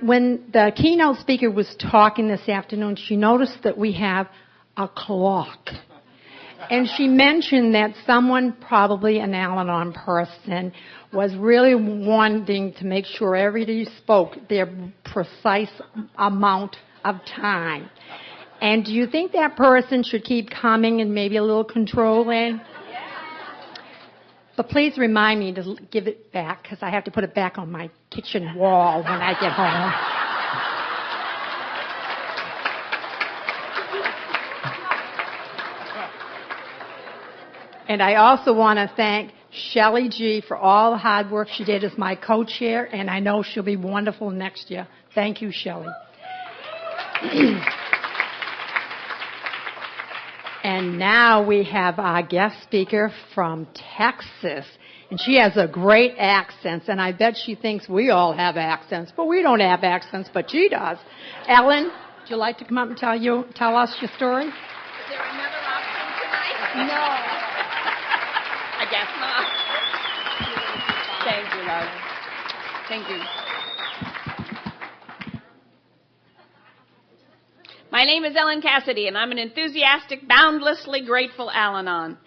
When the keynote speaker was talking this afternoon, she noticed that we have a clock. And she mentioned that someone, probably an Al-Anon person, was really wanting to make sure everybody spoke their precise amount of time. And do you think that person should keep coming and maybe a little controlling? But please remind me to give it back, because I have to put it back on my kitchen wall when I get home. And I also want to thank Shelley G. for all the hard work she did as my co-chair, and I know she'll be wonderful next year. Thank you, Shelley. And now we have our guest speaker from Texas, and she has a great accent, and I bet she thinks we all have accents, but we don't have accents, but she does. Ellen, would you like to come up and tell us your story? Is there another option tonight? No. I guess not. Thank you, love. Thank you. My name is Ellen Cassidy, and I'm an enthusiastic, boundlessly grateful Al-Anon.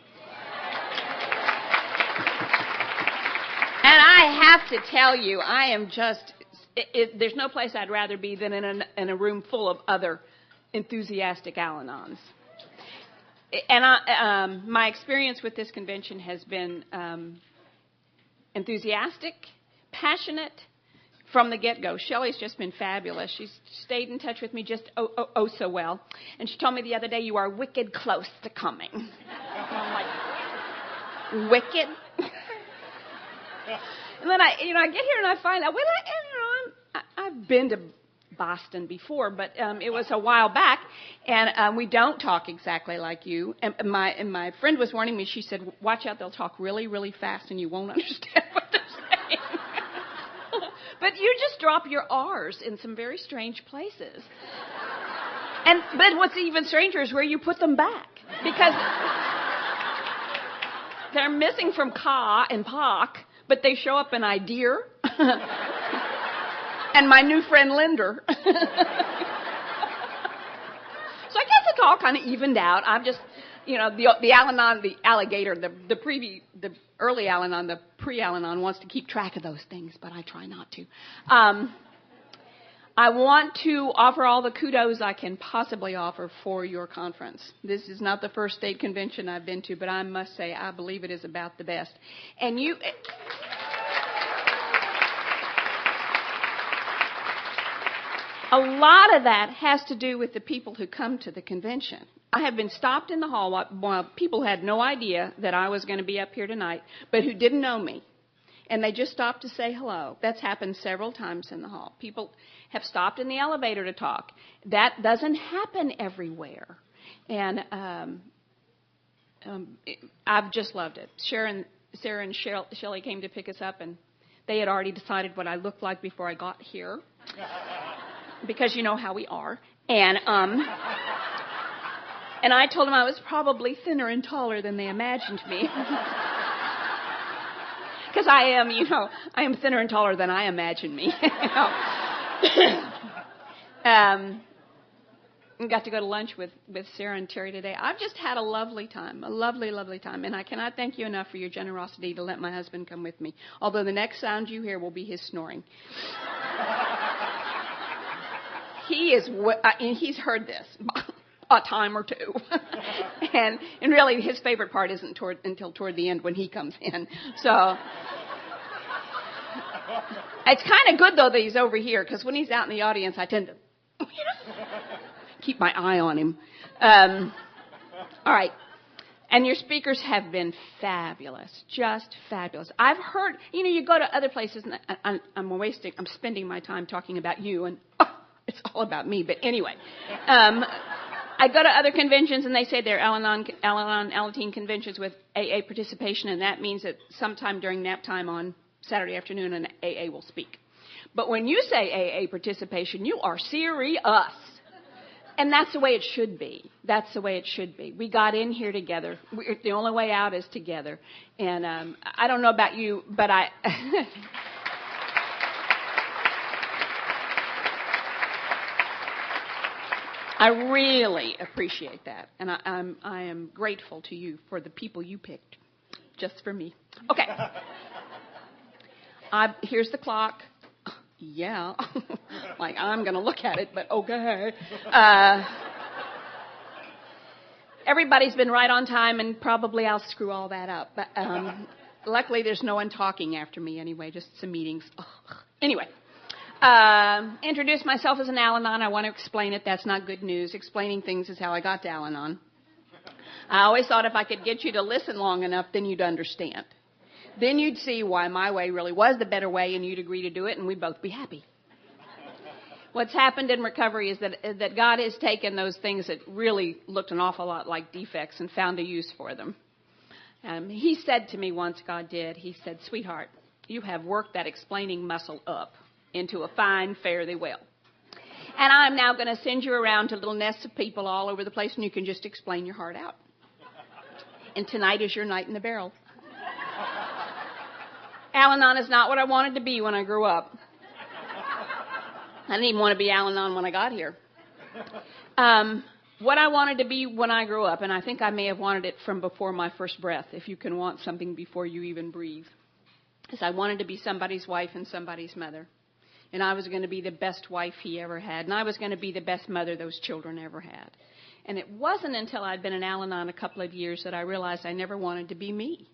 And I have to tell you, I am just, there's no place I'd rather be than in a room full of other enthusiastic Al-Anons. And my experience with this convention has been enthusiastic, passionate from the get-go. Shelley's just been fabulous. She's stayed in touch with me just so well. And she told me the other day, you are wicked close to coming. And I'm like, wicked? And then I get here and I find out, I've been to Boston before, but it was a while back, and we don't talk exactly like you. And my friend was warning me. She said, watch out, they'll talk really, really fast and you won't understand what they're saying. But you just drop your R's in some very strange places. But what's even stranger is where you put them back, because they're missing from ka and pak, but they show up in idea. And my new friend Linder. So I guess it's all kind of evened out. I'm just, the Al-Anon, the alligator, the early Al-Anon, the pre-Al-Anon wants to keep track of those things, but I try not to. I want to offer all the kudos I can possibly offer for your conference. This is not the first state convention I've been to, but I must say I believe it is about the best. And you... A lot of that has to do with the people who come to the convention. I have been stopped in the hall while people had no idea that I was going to be up here tonight, but who didn't know me. And they just stopped to say hello. That's happened several times in the hall. People have stopped in the elevator to talk. That doesn't happen everywhere. And I've just loved it. Sarah and Shelley came to pick us up, and they had already decided what I looked like before I got here. Because you know how we are. And I told them I was probably thinner and taller than they imagined me. Because I am thinner and taller than I imagine me. Got to go to lunch with Sarah and Terry today. I've just had a lovely time, a lovely, lovely time. And I cannot thank you enough for your generosity to let my husband come with me. Although the next sound you hear will be his snoring. He's heard this a time or two. and really his favorite part isn't until toward the end when he comes in. So it's kind of good, though, that he's over here, because when he's out in the audience, I tend to keep my eye on him. All right. And your speakers have been fabulous, just fabulous. I've heard, you go to other places, and I'm spending my time talking about you, and it's all about me. But anyway, I go to other conventions, and they say they're Al-Anon conventions with AA participation, and that means that sometime during nap time on Saturday afternoon, an AA will speak. But when you say AA participation, you are serious. And that's the way it should be. That's the way it should be. We got in here together. The only way out is together. And I don't know about you, but I really appreciate that. And I am grateful to you for the people you picked just for me. Okay. Here's the clock. Yeah. Like, I'm going to look at it, but okay. Everybody's been right on time, and probably I'll screw all that up. But luckily, there's no one talking after me anyway, just some meetings. Anyway, introduce myself as an Al-Anon. I want to explain it. That's not good news. Explaining things is how I got to Al-Anon. I always thought if I could get you to listen long enough, then you'd understand. Then you'd see why my way really was the better way, and you'd agree to do it, and we'd both be happy. What's happened in recovery is that God has taken those things that really looked an awful lot like defects and found a use for them. He said to me once, God did, he said, sweetheart, you have worked that explaining muscle up into a fine fare thee well. And I'm now going to send you around to little nests of people all over the place, and you can just explain your heart out. And tonight is your night in the barrel. Al-Anon is not what I wanted to be when I grew up. I didn't even want to be Al-Anon when I got here. What I wanted to be when I grew up, and I think I may have wanted it from before my first breath, if you can want something before you even breathe, is I wanted to be somebody's wife and somebody's mother. And I was going to be the best wife he ever had, and I was going to be the best mother those children ever had. And it wasn't until I'd been in Al-Anon a couple of years that I realized I never wanted to be me.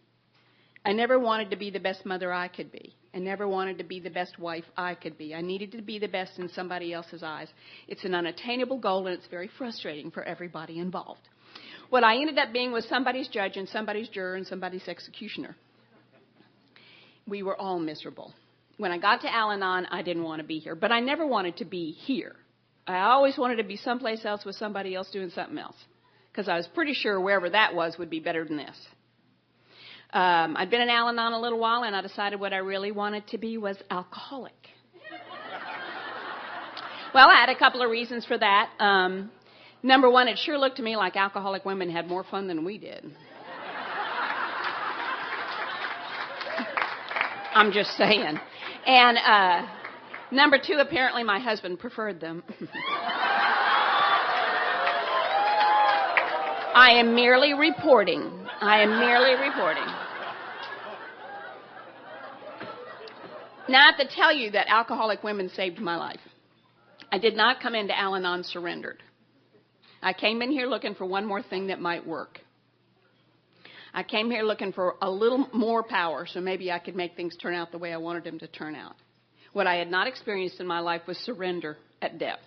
I never wanted to be the best mother I could be. I never wanted to be the best wife I could be. I needed to be the best in somebody else's eyes. It's an unattainable goal, and it's very frustrating for everybody involved. What I ended up being was somebody's judge and somebody's juror and somebody's executioner. We were all miserable. When I got to Al-Anon, I didn't want to be here, but I never wanted to be here. I always wanted to be someplace else with somebody else doing something else, because I was pretty sure wherever that was would be better than this. I'd been in Al-Anon a little while, and I decided what I really wanted to be was alcoholic. Well, I had a couple of reasons for that. Number one, it sure looked to me like alcoholic women had more fun than we did. I'm just saying. And number two, apparently my husband preferred them. I am merely reporting. Now, I have to tell you that alcoholic women saved my life. I did not come into Al-Anon surrendered. I came in here looking for one more thing that might work. I came here looking for a little more power, so maybe I could make things turn out the way I wanted them to turn out. What I had not experienced in my life was surrender at depth.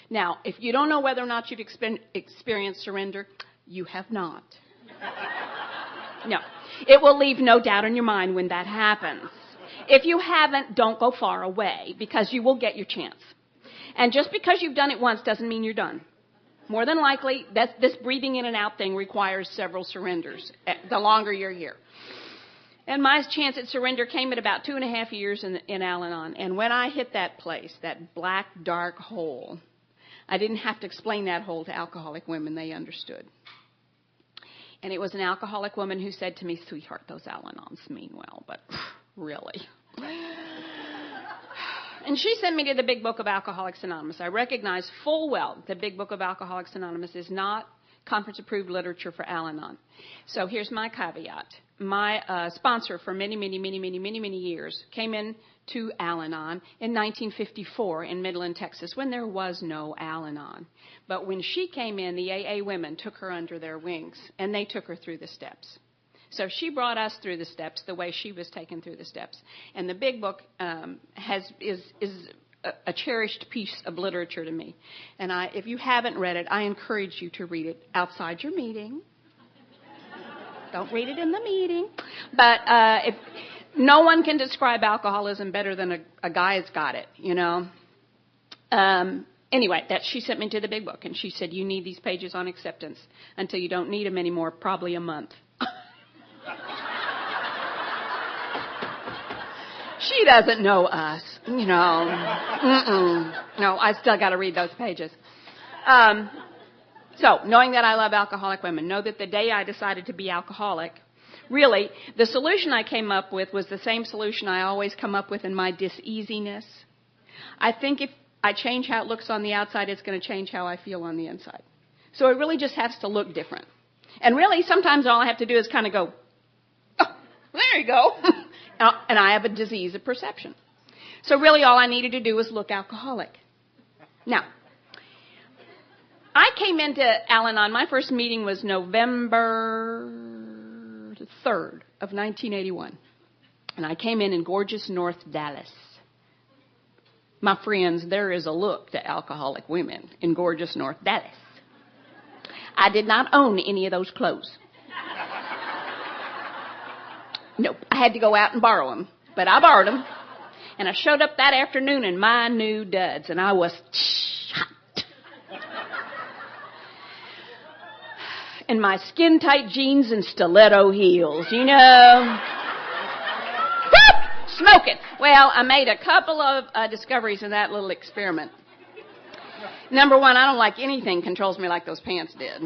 Now, if you don't know whether or not you've experienced surrender, you have not. No. It will leave no doubt in your mind when that happens. If you haven't, don't go far away, because you will get your chance. And just because you've done it once doesn't mean you're done. More than likely, this breathing in and out thing requires several surrenders, the longer you're here. And my chance at surrender came at about 2.5 years in Al-Anon. And when I hit that place, that black, dark hole, I didn't have to explain that hole to alcoholic women. They understood. And it was an alcoholic woman who said to me, sweetheart, those Al-Anons mean well, but really. And she sent me to the Big Book of Alcoholics Anonymous. I recognize full well the Big Book of Alcoholics Anonymous is not conference-approved literature for Al-Anon. So here's my caveat. My sponsor for many years came in to Al-Anon in 1954 in Midland, Texas, when there was no Al-Anon. But when she came in, the AA women took her under their wings, and they took her through the steps. So she brought us through the steps the way she was taken through the steps. And the Big Book is a cherished piece of literature to me. And if you haven't read it, I encourage you to read it outside your meeting. Don't read it in the meeting. But if no one can describe alcoholism better than a guy that's got it, you know. Anyway, she sent me to the Big Book, and she said, you need these pages on acceptance until you don't need them anymore, probably a month. She doesn't know us, you know. No, I still got to read those pages. So, knowing that I love alcoholic women, know that the day I decided to be alcoholic, really, the solution I came up with was the same solution I always come up with in my diseasiness. I think I change how it looks on the outside, it's going to change how I feel on the inside. So it really just has to look different. And really, sometimes all I have to do is kind of go, oh, there you go. And I have a disease of perception. So really all I needed to do was look alcoholic. Now, I came into Al-Anon. My first meeting was November 3rd of 1981. And I came in gorgeous North Dallas. My friends, there is a look to alcoholic women in gorgeous North Dallas. I did not own any of those clothes. Nope, I had to go out and borrow them. But I borrowed them. And I showed up that afternoon in my new duds. And I was hot. In my skin-tight jeans and stiletto heels, you know. Smoking. Well, I made a couple of discoveries in that little experiment. Number one, I don't like anything controls me like those pants did.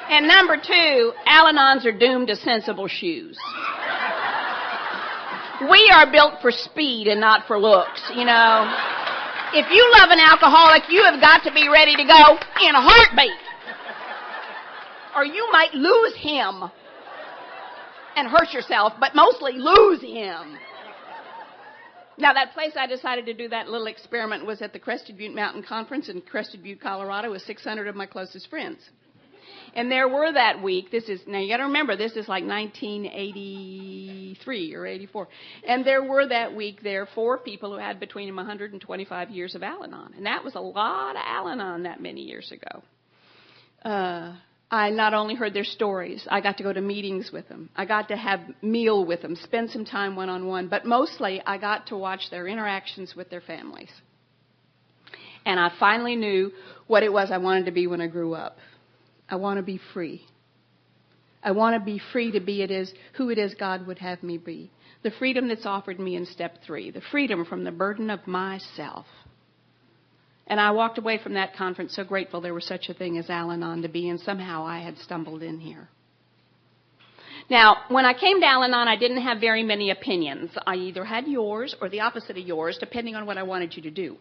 And number two, Al-Anons are doomed to sensible shoes. We are built for speed and not for looks, you know. If you love an alcoholic, you have got to be ready to go in a heartbeat. Or you might lose him and hurt yourself, but mostly lose him. Now, that place I decided to do that little experiment was at the Crested Butte Mountain Conference in Crested Butte, Colorado, with 600 of my closest friends. And there were that week, now you got to remember, this is like 1983 or 84. And there were that week there 4 people who had between them 125 years of Al-Anon. And that was a lot of Al-Anon that many years ago. I not only heard their stories, I got to go to meetings with them. I got to have meal with them, spend some time one-on-one. But mostly, I got to watch their interactions with their families. And I finally knew what it was I wanted to be when I grew up. I want to be free. I want to be free to be who it is God would have me be. The freedom that's offered me in step 3. The freedom from the burden of myself. And I walked away from that conference so grateful there was such a thing as Al-Anon to be, and somehow I had stumbled in here. Now, when I came to Al-Anon, I didn't have very many opinions. I either had yours or the opposite of yours, depending on what I wanted you to do.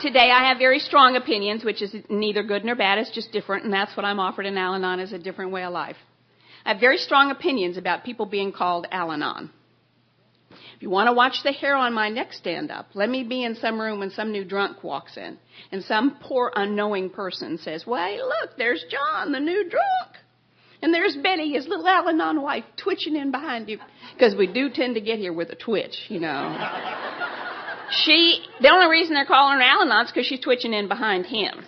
Today, I have very strong opinions, which is neither good nor bad. It's just different, and that's what I'm offered in Al-Anon is a different way of life. I have very strong opinions about people being called Al-Anon. If you want to watch the hair on my neck stand up, let me be in some room when some new drunk walks in, and some poor unknowing person says, "Well, look, there's John, the new drunk. And there's Betty, his little Al-Anon wife, twitching in behind you." Because we do tend to get here with a twitch, you know. The only reason they're calling her Al-Anon is because she's twitching in behind him.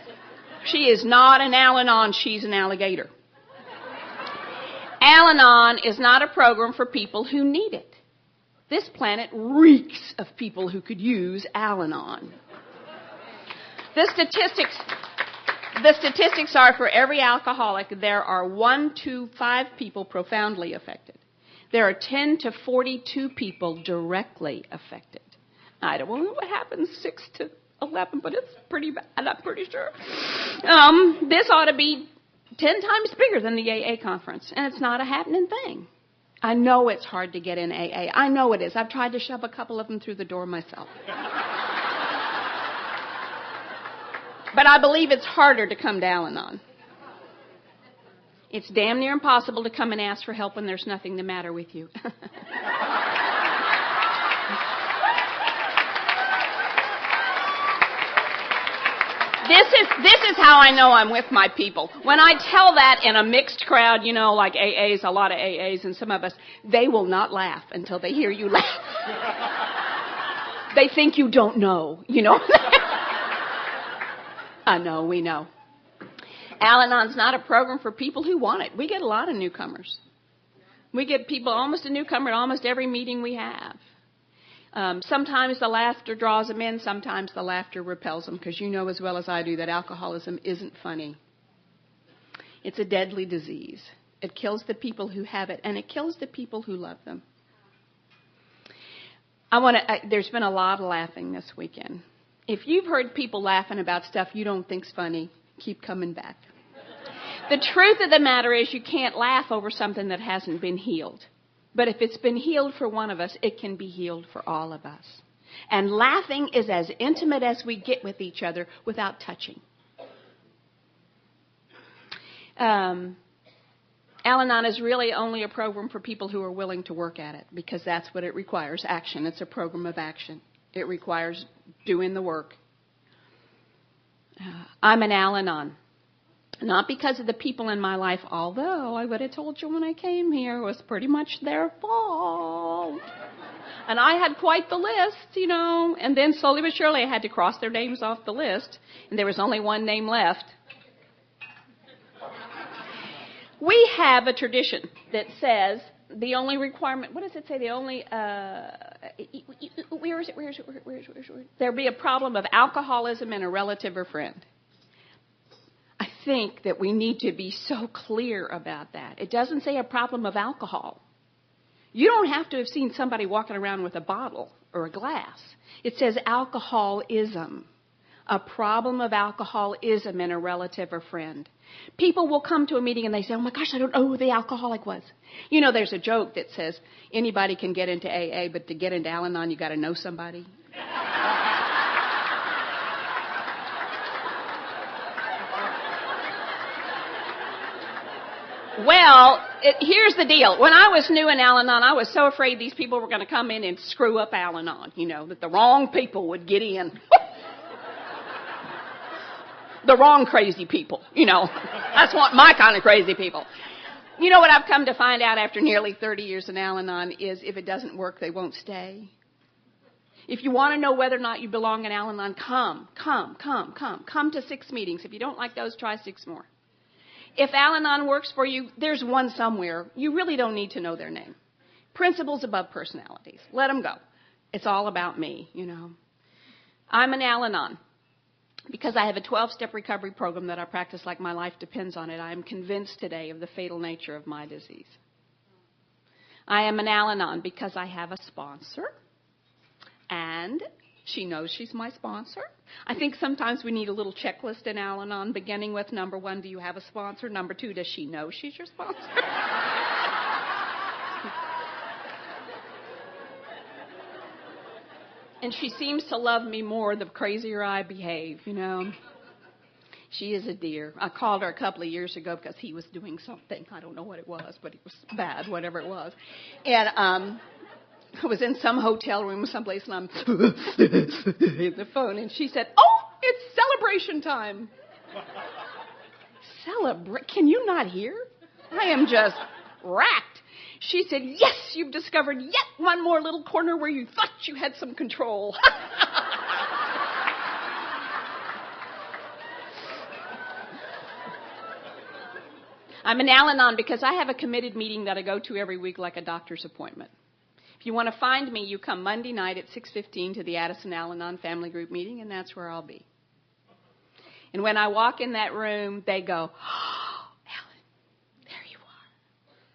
She is not an Al-Anon, she's an alligator. Al-Anon is not a program for people who need it. This planet reeks of people who could use Al-Anon. The statistics are for every alcoholic, there are 1 to 5 people profoundly affected. There are 10 to 42 people directly affected. I don't know what happens 6 to 11, but it's pretty bad, I'm pretty sure. This ought to be 10 times bigger than the AA conference, and it's not a happening thing. I know it's hard to get in AA. I know it is. I've tried to shove a couple of them through the door myself. But I believe it's harder to come to Al-Anon. It's damn near impossible to come and ask for help when there's nothing the matter with you. This is how I know I'm with my people. When I tell that in a mixed crowd, you know, like AAs, a lot of AAs and some of us, they will not laugh until they hear you laugh. They think you don't know, you know. I know, we know. Al-Anon's not a program for people who want it. We get a lot of newcomers. We get people, almost a newcomer at almost every meeting we have. Sometimes the laughter draws them in. Sometimes the laughter repels them, because you know as well as I do that alcoholism isn't funny. It's a deadly disease. It kills the people who have it, and it kills the people who love them. There's been a lot of laughing this weekend. If you've heard people laughing about stuff you don't think's funny, keep coming back. The truth of the matter is you can't laugh over something that hasn't been healed. But if it's been healed for one of us, it can be healed for all of us. And laughing is as intimate as we get with each other without touching. Al-Anon is really only a program for people who are willing to work at it, because that's what it requires, action. It's a program of action. It requires doing the work. I'm an Al-Anon. Not because of the people in my life, although I would have told you when I came here it was pretty much their fault. And I had quite the list, you know. And then slowly but surely I had to cross their names off the list. And there was only one name left. We have a tradition that says the only requirement, what does it say? The only, where is it? There be a problem of alcoholism in a relative or friend. I think that we need to be so clear about that. It doesn't say a problem of alcohol. You don't have to have seen somebody walking around with a bottle or a glass. It says alcoholism. A problem of alcoholism in a relative or friend. People will come to a meeting and they say, oh my gosh, I don't know who the alcoholic was. You know, there's a joke that says anybody can get into AA, but to get into Al-Anon, you got to know somebody. Well, here's the deal. When I was new in Al-Anon, I was so afraid these people were going to come in and screw up Al-Anon, you know, that the wrong people would get in. The wrong crazy people, you know. That's what my kind of crazy people. You know what I've come to find out after nearly 30 years in Al-Anon is if it doesn't work, they won't stay. If you want to know whether or not you belong in Al-Anon, come to 6 meetings. If you don't like those, try 6 more. If Al-Anon works for you, there's one somewhere. You really don't need to know their name. Principles above personalities. Let them go. It's all about me, you know. I'm an Al-Anon. Because I have a 12-step recovery program that I practice like my life depends on it, I am convinced today of the fatal nature of my disease. I am an Al-Anon because I have a sponsor, and she knows she's my sponsor. I think sometimes we need a little checklist in Al-Anon, beginning with number 1, do you have a sponsor? Number 2, does she know she's your sponsor? And she seems to love me more the crazier I behave, you know. She is a dear. I called her a couple of years ago because he was doing something. I don't know what it was, but it was bad, whatever it was. And I was in some hotel room someplace, and I'm in the phone, and she said, oh, it's celebration time. Can you not hear? I am just racked. She said, yes, you've discovered yet one more little corner where you thought you had some control. I'm an Al-Anon because I have a committed meeting that I go to every week like a doctor's appointment. If you want to find me, you come Monday night at 6:15 to the Addison Al-Anon family group meeting, and that's where I'll be. And when I walk in that room, they go,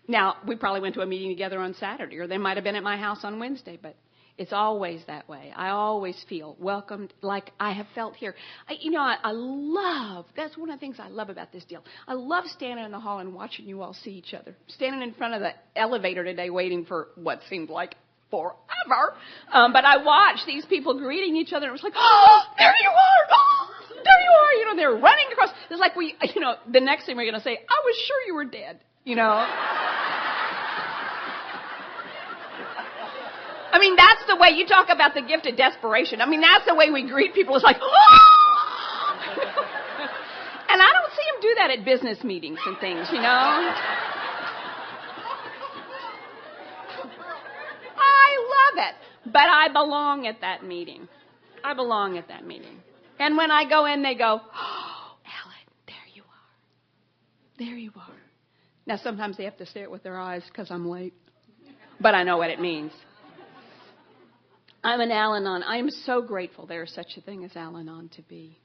now, we probably went to a meeting together on Saturday, or they might have been at my house on Wednesday, but it's always that way. I always feel welcomed like I have felt here. I love, that's one of the things I love about this deal. I love standing in the hall and watching you all see each other. Standing in front of the elevator today waiting for what seemed like forever. But I watched these people greeting each other, and it was like, oh, there you are! Oh, there you are! You know, they're running across. It's like the next thing we're going to say, I was sure you were dead, you know. I mean, that's the way you talk about the gift of desperation. I mean, that's the way we greet people. It's like, oh! And I don't see them do that at business meetings and things, you know. I love it. But I belong at that meeting. I belong at that meeting. And when I go in, they go, oh, Ellen, there you are. There you are. Now, sometimes they have to say it with their eyes because I'm late. But I know what it means. I'm an Al-Anon. I am so grateful there is such a thing as Al-Anon to be.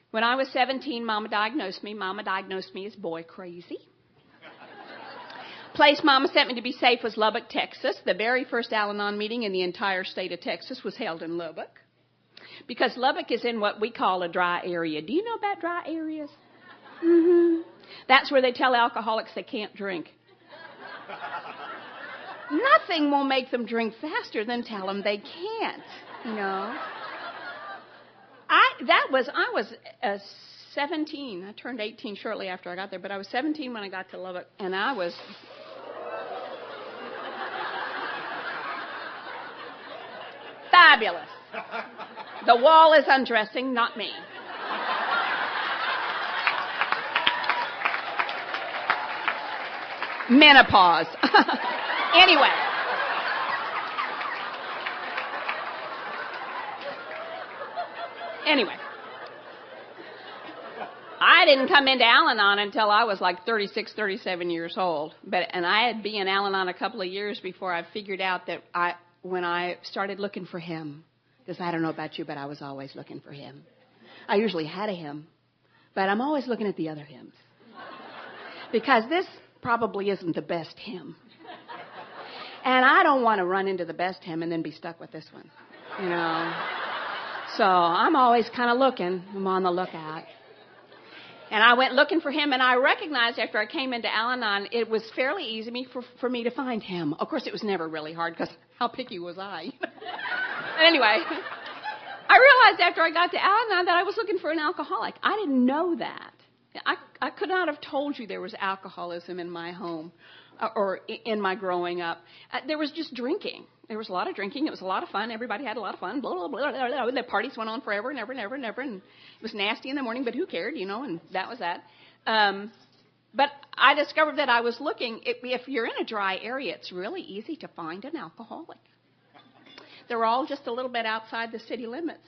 When I was 17, Mama diagnosed me. Mama diagnosed me as boy crazy. Place Mama sent me to be safe was Lubbock, Texas. The very first Al-Anon meeting in the entire state of Texas was held in Lubbock. Because Lubbock is in what we call a dry area. Do you know about dry areas? Mm-hmm. That's where they tell alcoholics they can't drink. Nothing will make them drink faster than tell them they can't, you know. I was 17. I turned 18 shortly after I got there, but I was 17 when I got to Lubbock, and I was fabulous. The wall is undressing, not me. Menopause. Anyway. I didn't come into Al-Anon until I was like 36, 37 years old. And I had been in Al-Anon a couple of years before I figured out that when I started looking for him, because I don't know about you, but I was always looking for him. I usually had a hymn, but I'm always looking at the other hymns. Because this probably isn't the best hymn. And I don't want to run into the best hymn and then be stuck with this one, you know. So I'm always kind of looking. I'm on the lookout. And I went looking for him, and I recognized after I came into Al-Anon, it was fairly easy for me to find him. Of course, it was never really hard, because how picky was I? Anyway, I realized after I got to Al-Anon that I was looking for an alcoholic. I didn't know that. I could not have told you there was alcoholism in my home or in my growing up. There was just drinking. There was a lot of drinking. It was a lot of fun. Everybody had a lot of fun. Blah, blah, blah, blah, blah. The parties went on forever and ever and ever and ever. And it was nasty in the morning, but who cared, you know, and that was that. But I discovered that I was looking. If you're in a dry area, it's really easy to find an alcoholic. They're all just a little bit outside the city limits.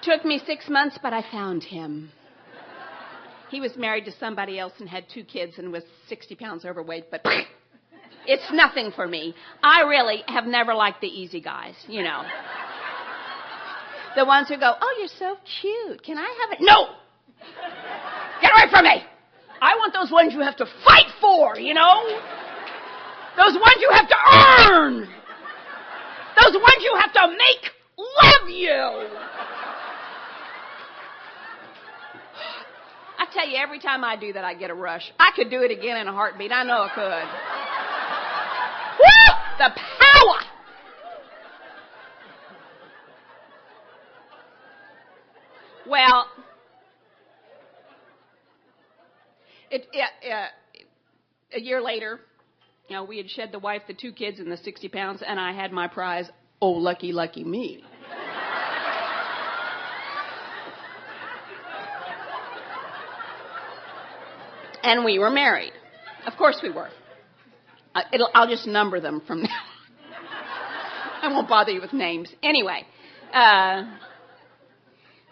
Took me 6 months, but I found him. He was married to somebody else and had 2 kids and was 60 pounds overweight, but it's nothing for me. I really have never liked the easy guys, you know. The ones who go, oh, you're so cute. Can I have it? No! Get away from me! I want those ones you have to fight for, you know? Those ones you have to earn! Those ones you have to make love you! I tell you, every time I do that, I get a rush. I could do it again in a heartbeat. I know I could. Woo! The power! Well, a year later, you know, we had shed the wife, the 2 kids, and the 60 pounds, and I had my prize. Oh, lucky, lucky me. And we were married. Of course we were. I'll just number them from now on. I won't bother you with names. Anyway,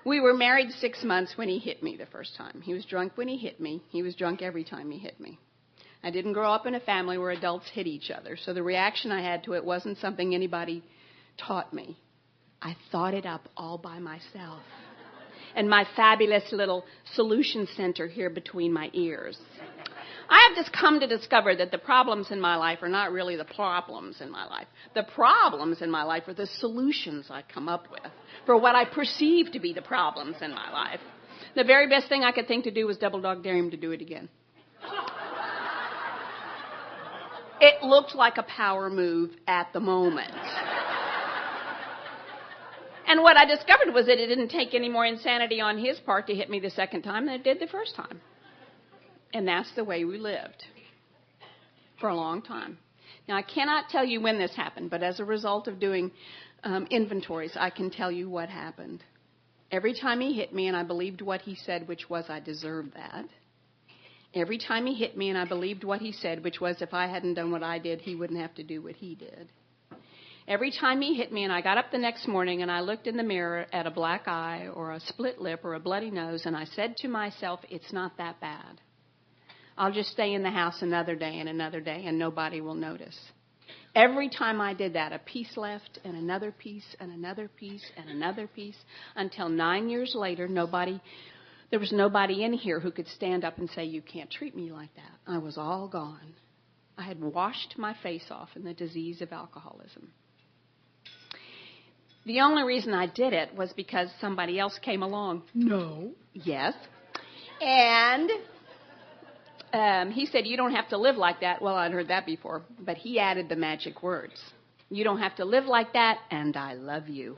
we were married 6 months when he hit me the first time. He was drunk when he hit me. He was drunk every time he hit me. I didn't grow up in a family where adults hit each other, so the reaction I had to it wasn't something anybody taught me. I thought it up all by myself. And my fabulous little solution center here between my ears. I have just come to discover that the problems in my life are not really the problems in my life. The problems in my life are the solutions I come up with for what I perceive to be the problems in my life. The very best thing I could think to do was double dog dare him to do it again. It looked like a power move at the moment. And what I discovered was that it didn't take any more insanity on his part to hit me the second time than it did the first time. And that's the way we lived for a long time. Now, I cannot tell you when this happened, but as a result of doing inventories, I can tell you what happened. Every time he hit me and I believed what he said, which was I deserved that. Every time he hit me and I believed what he said, which was if I hadn't done what I did, he wouldn't have to do what he did. Every time he hit me and I got up the next morning and I looked in the mirror at a black eye or a split lip or a bloody nose and I said to myself, it's not that bad. I'll just stay in the house another day and nobody will notice. Every time I did that, a piece left and another piece and another piece and another piece until 9 years later, there was nobody in here who could stand up and say, you can't treat me like that. I was all gone. I had washed my face off in the disease of alcoholism. The only reason I did it was because somebody else came along. No. Yes. And He said, you don't have to live like that. Well, I'd heard that before, but he added the magic words. You don't have to live like that, and I love you.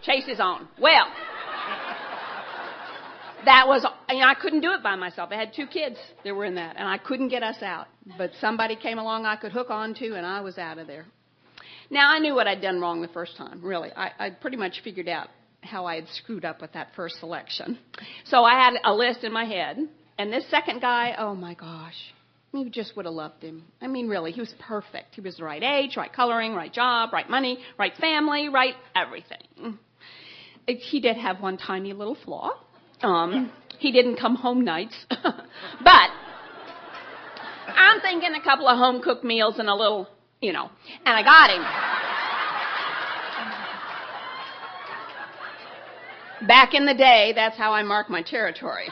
Chase is on. Well, that was, I couldn't do it by myself. I had 2 kids that were in that, and I couldn't get us out. But somebody came along I could hook on to, and I was out of there. Now, I knew what I'd done wrong the first time, really. I pretty much figured out how I had screwed up with that first selection. So I had a list in my head, and this second guy, oh my gosh, you just would have loved him. I mean, really, he was perfect. He was the right age, right coloring, right job, right money, right family, right everything. He did have one tiny little flaw. He didn't come home nights. But I'm thinking a couple of home-cooked meals and a little, and I got him. Back in the day, that's how I mark my territory,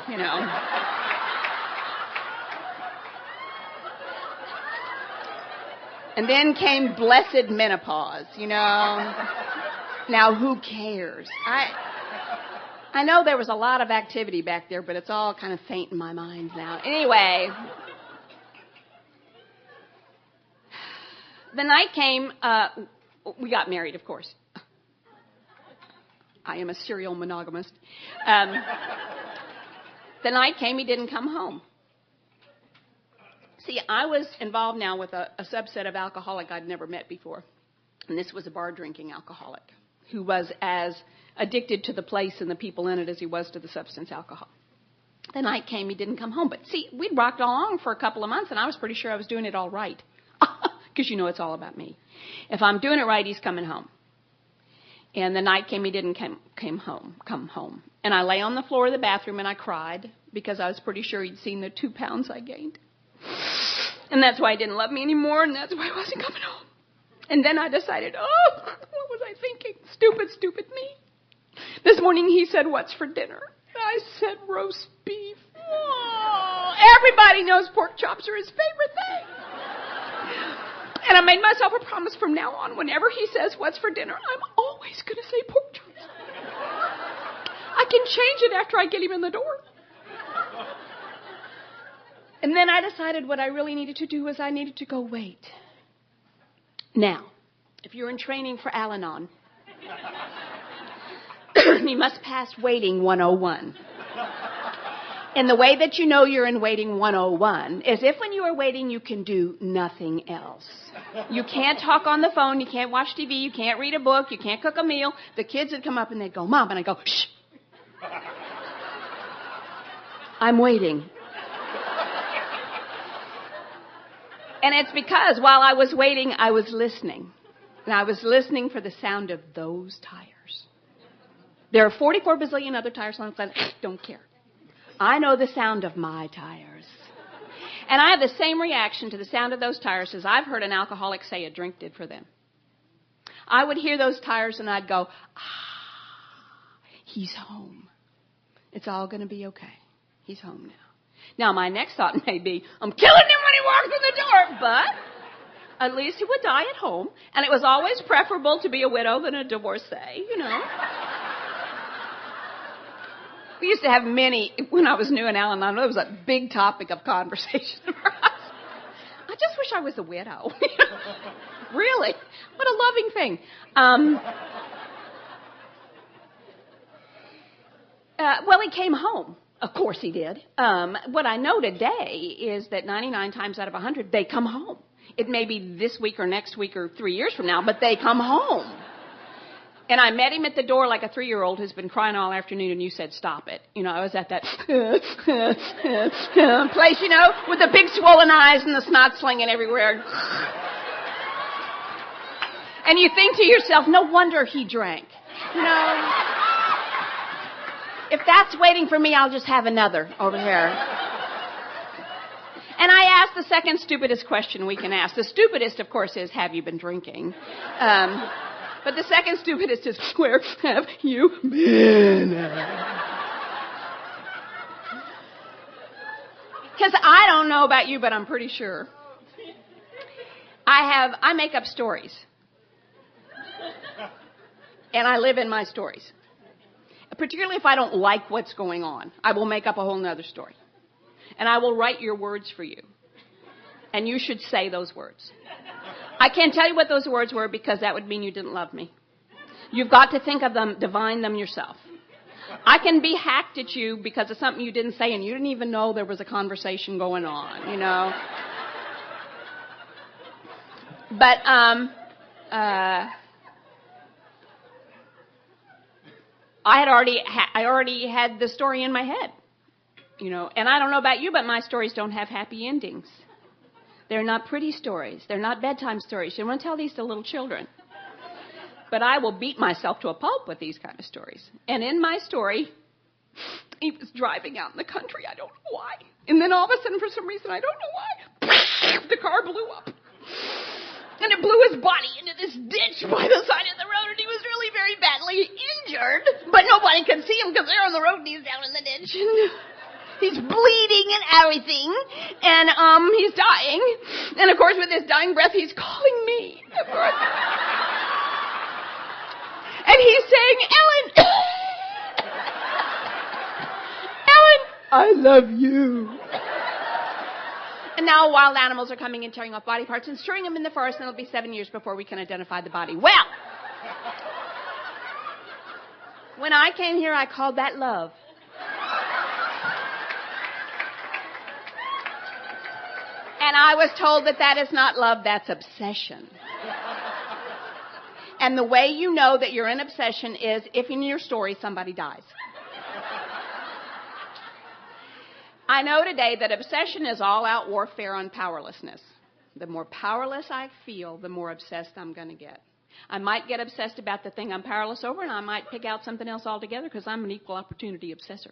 And then came blessed menopause, Now, who cares? I know there was a lot of activity back there, but it's all kind of faint in my mind now. Anyway, the night came, we got married, of course. I am a serial monogamist. The night came, he didn't come home. See, I was involved now with a subset of alcoholic I'd never met before. And this was a bar-drinking alcoholic who was as addicted to the place and the people in it as he was to the substance alcohol. The night came, he didn't come home. But see, we'd rocked along for a couple of months, and I was pretty sure I was doing it all right. Because it's all about me. If I'm doing it right, he's coming home. And the night came, he didn't come home. And I lay on the floor of the bathroom and I cried because I was pretty sure he'd seen the 2 pounds I gained. And that's why he didn't love me anymore, and that's why I wasn't coming home. And then I decided, what was I thinking? Stupid me. This morning he said, what's for dinner? I said, roast beef. Oh, everybody knows pork chops are his favorite thing. And I made myself a promise from now on, whenever he says, what's for dinner, I'm always going to say pork chops. I can change it after I get him in the door. And then I decided what I really needed to do was I needed to go wait. Now, if you're in training for Al-Anon, you must pass waiting 101. And the way that you know you're in waiting 101 is if when you are waiting, you can do nothing else. You can't talk on the phone. You can't watch TV. You can't read a book. You can't cook a meal. The kids would come up and they'd go, Mom. And I go, shh. I'm waiting. And it's because while I was waiting, I was listening. And I was listening for the sound of those tires. There are 44 bazillion other tires on the planet. Don't care. I know the sound of my tires. And I have the same reaction to the sound of those tires as I've heard an alcoholic say a drink did for them. I would hear those tires and I'd go, he's home. It's all going to be okay. He's home now. Now, my next thought may be, I'm killing him when he walks in the door, but at least he would die at home. And it was always preferable to be a widow than a divorcee, We used to have many, when I was new in Al-Anon, it was a big topic of conversation for us. I just wish I was a widow. Really? What a loving thing. Well, he came home. Of course he did. What I know today is that 99 times out of 100, they come home. It may be this week or next week or 3 years from now, but they come home. And I met him at the door like a 3-year-old who's been crying all afternoon, and you said, stop it. I was at that place, with the big swollen eyes and the snot slinging everywhere. And you think to yourself, no wonder he drank. If that's waiting for me, I'll just have another over here. And I asked the second stupidest question we can ask. The stupidest, of course, is, have you been drinking? But the second stupidest is, where have you been? Because I don't know about you, but I'm pretty sure. I make up stories. And I live in my stories. particularly if I don't like what's going on. I will make up a whole nother story. And I will write your words for you. And you should say those words. I can't tell you what those words were because that would mean you didn't love me. You've got to think of them, divine them yourself. I can be hacked at you because of something you didn't say and you didn't even know there was a conversation going on, you know. But, I already had the story in my head, you know, and I don't know about you, but my stories don't have happy endings. They're not pretty stories. They're not bedtime stories. You want to tell these to little children. But I will beat myself to a pulp with these kind of stories. And in my story, he was driving out in the country. I don't know why. And then all of a sudden, for some reason, I don't know why, the car blew up. And it blew his body into this ditch by the side of the road. And he was really very badly injured. But nobody could see him because they're on the road and he's down in the ditch. And he's bleeding and everything. And he's dying. And, of course, with his dying breath, he's calling me. Of course. And he's saying, Ellen, Ellen, I love you. And now wild animals are coming and tearing off body parts and storing them in the forest, and it'll be 7 years before we can identify the body. Well, when I came here, I called that love. And I was told that that is not love, that's obsession. And the way you know that you're in obsession is if in your story somebody dies. I know today that obsession is all-out warfare on powerlessness. The more powerless I feel, the more obsessed I'm going to get. I might get obsessed about the thing I'm powerless over, and I might pick out something else altogether because I'm an equal opportunity obsessor.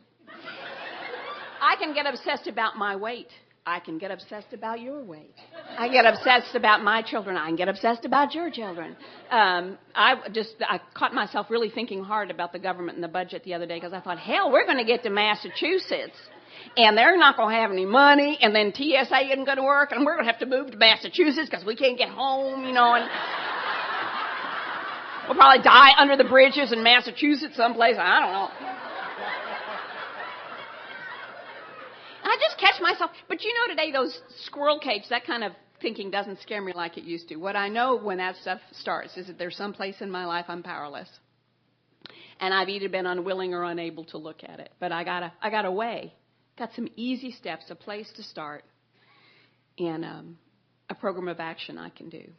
I can get obsessed about my weight. I can get obsessed about your weight. I get obsessed about my children. I can get obsessed about your children. I caught myself really thinking hard about the government and the budget the other day because I thought, hell, we're going to get to Massachusetts. And they're not going to have any money, and then TSA isn't going to work, and we're going to have to move to Massachusetts because we can't get home, you know, and we'll probably die under the bridges in Massachusetts someplace. I don't know. I just catch myself. But you know today, those squirrel cages, that kind of thinking doesn't scare me like it used to. What I know when that stuff starts is that there's some place in my life I'm powerless. And I've either been unwilling or unable to look at it. But I got a way. Got some easy steps, a place to start, and a program of action I can do.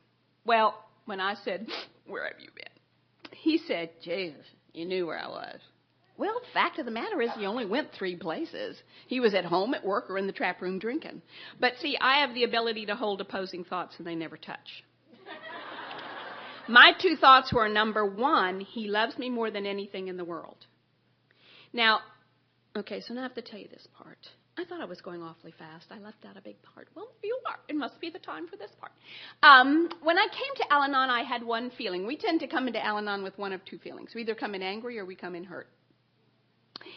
Well, when I said, where have you been? He said, Jesus, you knew where I was. Well, the fact of the matter is he only went 3 places. He was at home, at work, or in the trap room drinking. But see, I have the ability to hold opposing thoughts, and they never touch. My 2 thoughts were, number 1, he loves me more than anything in the world. Now, okay, so now I have to tell you this part. I thought I was going awfully fast. I left out a big part. Well, there you are. It must be the time for this part. When I came to Al-Anon, I had one feeling. We tend to come into Al-Anon with one of 2 feelings. We either come in angry or we come in hurt.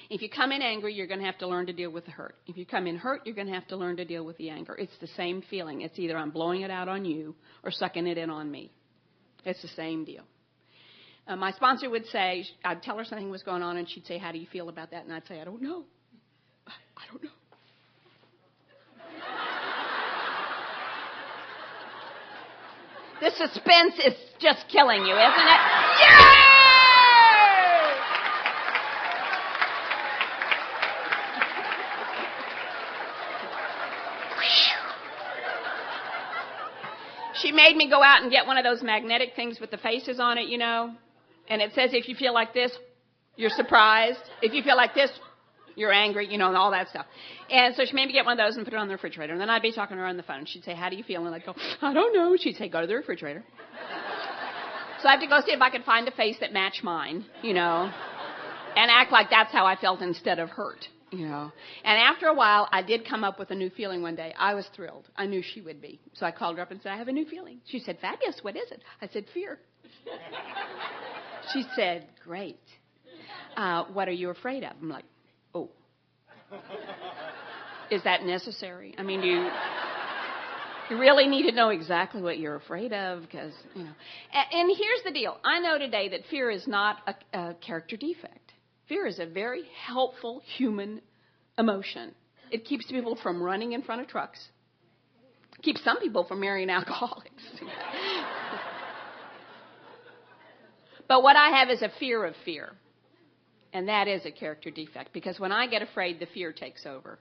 If you come in angry, you're going to have to learn to deal with the hurt. If you come in hurt, you're going to have to learn to deal with the anger. It's the same feeling. It's either I'm blowing it out on you or sucking it in on me. It's the same deal. My sponsor would say, I'd tell her something was going on, and she'd say, how do you feel about that? And I'd say, I don't know. I don't know. This suspense is just killing you, isn't it? Yay! She made me go out and get one of those magnetic things with the faces on it, you know. And it says if you feel like this, you're surprised. If you feel like this, you're angry, you know, and all that stuff. And so she made me get one of those and put it on the refrigerator. And then I'd be talking to her on the phone. She'd say, how do you feel? And I'd go, I don't know. She'd say, go to the refrigerator. So I have to go see if I could find a face that matched mine, you know, and act like that's how I felt instead of hurt, you know. And after a while, I did come up with a new feeling one day. I was thrilled. I knew she would be. So I called her up and said, I have a new feeling. She said, fabulous. What is it? I said, fear. She said, great. What are you afraid of? I'm like, oh. Is that necessary? I mean, you really need to know exactly what you're afraid of because, you know. And here's the deal. I know today that fear is not a character defect. Fear is a very helpful human emotion. It keeps people from running in front of trucks. It keeps some people from marrying alcoholics. But what I have is a fear of fear. And that is a character defect, because when I get afraid, the fear takes over.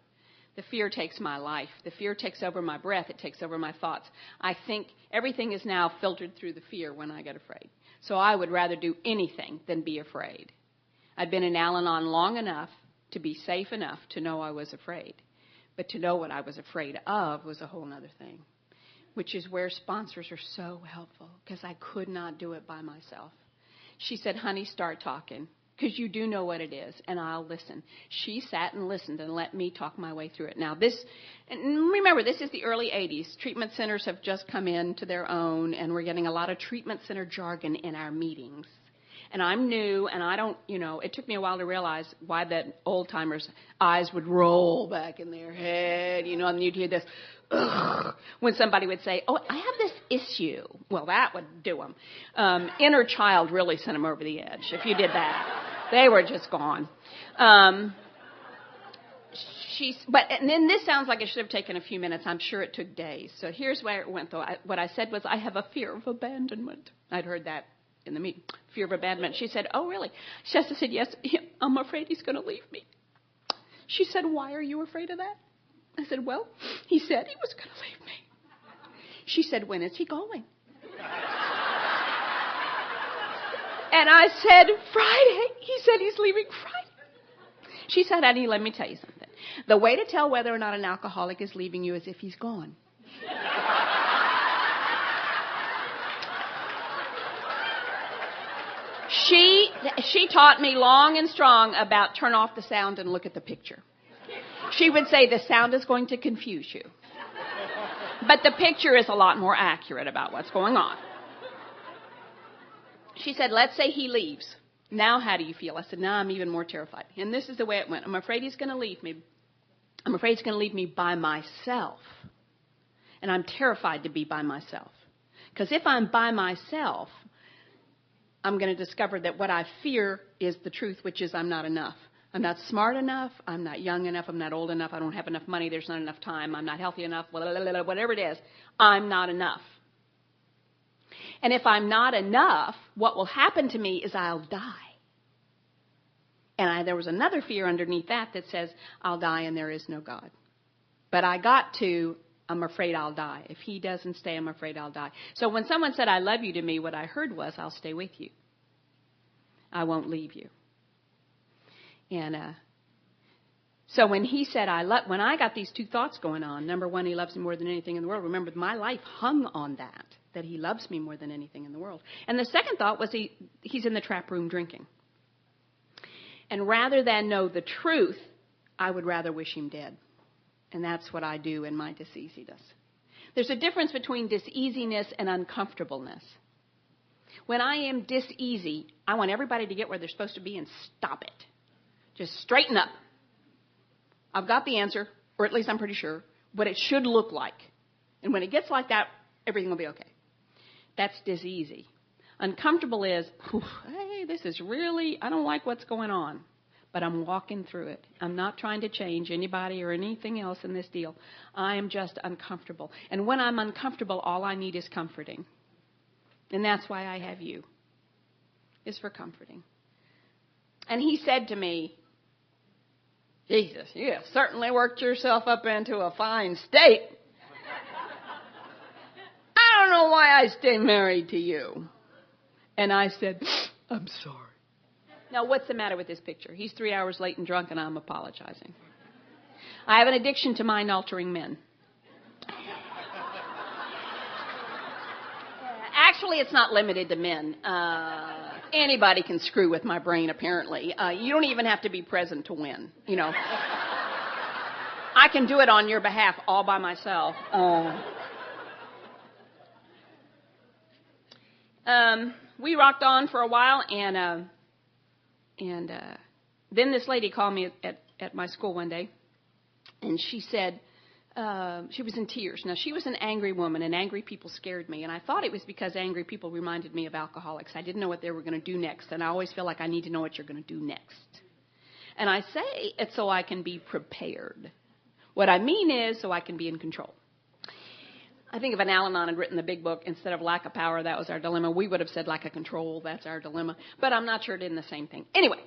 The fear takes my life. The fear takes over my breath. It takes over my thoughts. I think everything is now filtered through the fear when I get afraid. So I would rather do anything than be afraid. I'd been in Al-Anon long enough to be safe enough to know I was afraid. But to know what I was afraid of was a whole other thing, which is where sponsors are so helpful, because I could not do it by myself. She said, honey, start talking, because you do know what it is, and I'll listen. She sat and listened and let me talk my way through it. Now, and remember, this is the early 80s. Treatment centers have just come into their own, and we're getting a lot of treatment center jargon in our meetings. And I'm new, and I don't, it took me a while to realize why that old-timers' eyes would roll back in their head, and you'd hear this, ugh, when somebody would say, oh, I have this issue. Well, that would do them. Inner child really sent them over the edge if you did that. They were just gone. And then this sounds like it should have taken a few minutes. I'm sure it took days. So here's where it went, though. What I said was, I have a fear of abandonment. I'd heard that in the meeting, fear of abandonment. She said, oh, really? Shasta said, yes, I'm afraid he's going to leave me. She said, why are you afraid of that? I said, well, he said he was going to leave me. She said, when is he going? And I said, Friday. He said he's leaving Friday. She said, honey, let me tell you something. The way to tell whether or not an alcoholic is leaving you is if he's gone. She taught me long and strong about turn off the sound and look at the picture. She would say the sound is going to confuse you. But the picture is a lot more accurate about what's going on. She said, let's say he leaves. Now how do you feel? I said, now I'm even more terrified. And this is the way it went. I'm afraid he's going to leave me. I'm afraid he's going to leave me by myself. And I'm terrified to be by myself. Because if I'm by myself, I'm going to discover that what I fear is the truth, which is I'm not enough. I'm not smart enough. I'm not young enough. I'm not old enough. I don't have enough money. There's not enough time. I'm not healthy enough. Whatever it is, I'm not enough. And if I'm not enough, what will happen to me is I'll die. And there was another fear underneath that says I'll die and there is no God. But I got to, I'm afraid I'll die. If he doesn't stay, I'm afraid I'll die. So when someone said I love you to me, what I heard was I'll stay with you. I won't leave you. And so when he said when I got these two thoughts going on, number one, he loves me more than anything in the world. Remember, my life hung on that he loves me more than anything in the world. And the second thought was he's in the trap room drinking. And rather than know the truth, I would rather wish him dead. And that's what I do in my diseasiness. There's a difference between diseasiness and uncomfortableness. When I am diseasy, I want everybody to get where they're supposed to be and stop it. Just straighten up. I've got the answer, or at least I'm pretty sure, what it should look like. And when it gets like that, everything will be okay. That's diseasy. Uncomfortable is, hey, this is really, I don't like what's going on. But I'm walking through it. I'm not trying to change anybody or anything else in this deal. I am just uncomfortable. And when I'm uncomfortable, all I need is comforting. And that's why I have you, is for comforting. And he said to me, Jesus, you have certainly worked yourself up into a fine state. I don't know why I stay married to you. And I said, I'm sorry. Now, what's the matter with this picture? He's 3 hours late and drunk, and I'm apologizing. I have an addiction to mind-altering men. Actually, it's not limited to men. Anybody can screw with my brain, apparently. You don't even have to be present to win, I can do it on your behalf all by myself. We rocked on for a while, and then this lady called me at my school one day, and she said, she was in tears. Now, she was an angry woman, and angry people scared me, and I thought it was because angry people reminded me of alcoholics. I didn't know what they were going to do next, and I always feel like I need to know what you're going to do next. And I say it's so I can be prepared. What I mean is so I can be in control. I think if an Al-Anon had written the big book, instead of lack of power, that was our dilemma, we would have said lack of control, that's our dilemma. But I'm not sure it did the same thing. Anyway,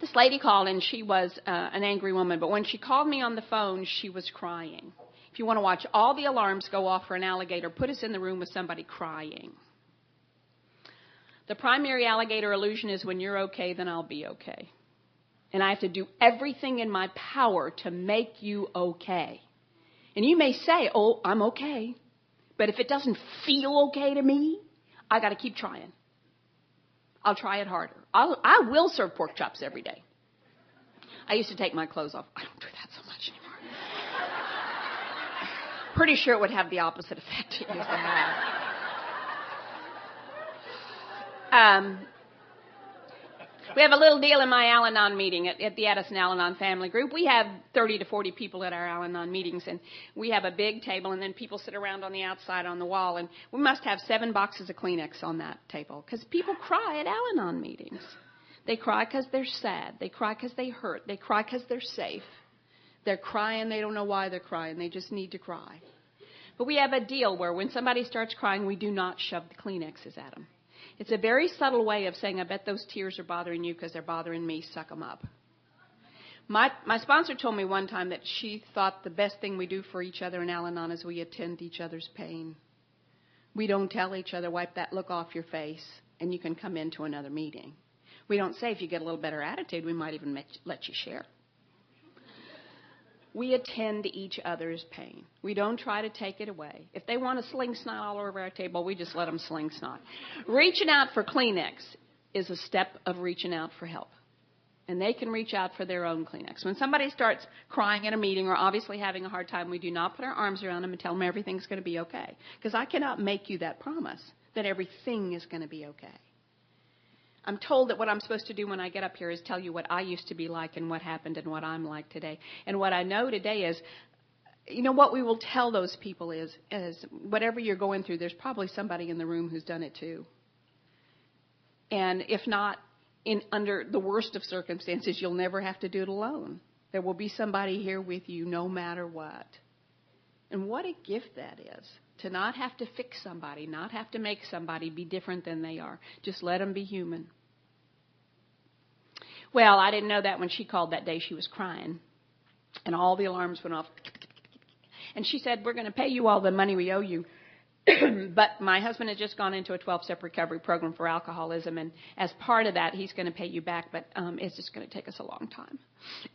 this lady called, and she was an angry woman. But when she called me on the phone, she was crying. If you want to watch all the alarms go off for an alligator, put us in the room with somebody crying. The primary alligator illusion is when you're okay, then I'll be okay. And I have to do everything in my power to make you okay. And you may say, oh, I'm okay. But if it doesn't feel okay to me, I got to keep trying. I'll try it harder. I will serve pork chops every day. I used to take my clothes off. I don't do that so much anymore. Pretty sure it would have the opposite effect it used to have. We have a little deal in my Al-Anon meeting at the Addison Al-Anon family group. We have 30 to 40 people at our Al-Anon meetings, and we have a big table, and then people sit around on the outside on the wall, and we must have 7 boxes of Kleenex on that table because people cry at Al-Anon meetings. They cry because they're sad. They cry because they hurt. They cry because they're safe. They're crying. They don't know why they're crying. They just need to cry. But we have a deal where when somebody starts crying, we do not shove the Kleenexes at them. It's a very subtle way of saying, I bet those tears are bothering you because they're bothering me. Suck them up. My sponsor told me one time that she thought the best thing we do for each other in Al-Anon is we attend each other's pain. We don't tell each other, wipe that look off your face, and you can come into another meeting. We don't say, if you get a little better attitude, we might even let you share. We attend each other's pain. We don't try to take it away. If they want to sling snot all over our table, we just let them sling snot. Reaching out for Kleenex is a step of reaching out for help. And they can reach out for their own Kleenex. When somebody starts crying in a meeting or obviously having a hard time, we do not put our arms around them and tell them everything's going to be okay. Because I cannot make you that promise that everything is going to be okay. I'm told that what I'm supposed to do when I get up here is tell you what I used to be like and what happened and what I'm like today. And what I know today is, what we will tell those people is whatever you're going through, there's probably somebody in the room who's done it too. And if not, under the worst of circumstances, you'll never have to do it alone. There will be somebody here with you no matter what. And what a gift that is. To not have to fix somebody, not have to make somebody be different than they are. Just let them be human. Well, I didn't know that when she called that day. She was crying. And all the alarms went off. And she said, we're going to pay you all the money we owe you. But my husband had just gone into a 12-step recovery program for alcoholism. And as part of that, he's going to pay you back. But it's just going to take us a long time.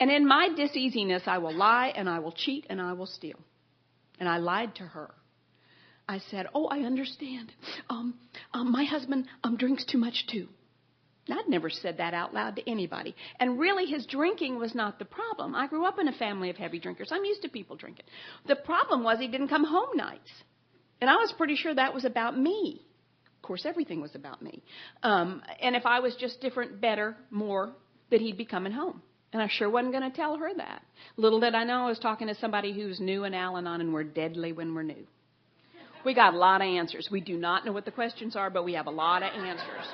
And in my diseasiness, I will lie and I will cheat and I will steal. And I lied to her. I said, oh, I understand. My husband drinks too much too. I'd never said that out loud to anybody. And really, his drinking was not the problem. I grew up in a family of heavy drinkers. I'm used to people drinking. The problem was he didn't come home nights. And I was pretty sure that was about me. Of course, everything was about me. And if I was just different, better, more, that he'd be coming home. And I sure wasn't going to tell her that. Little did I know I was talking to somebody who's new in Al-Anon, and we're deadly when we're new. We got a lot of answers. We do not know what the questions are, but we have a lot of answers.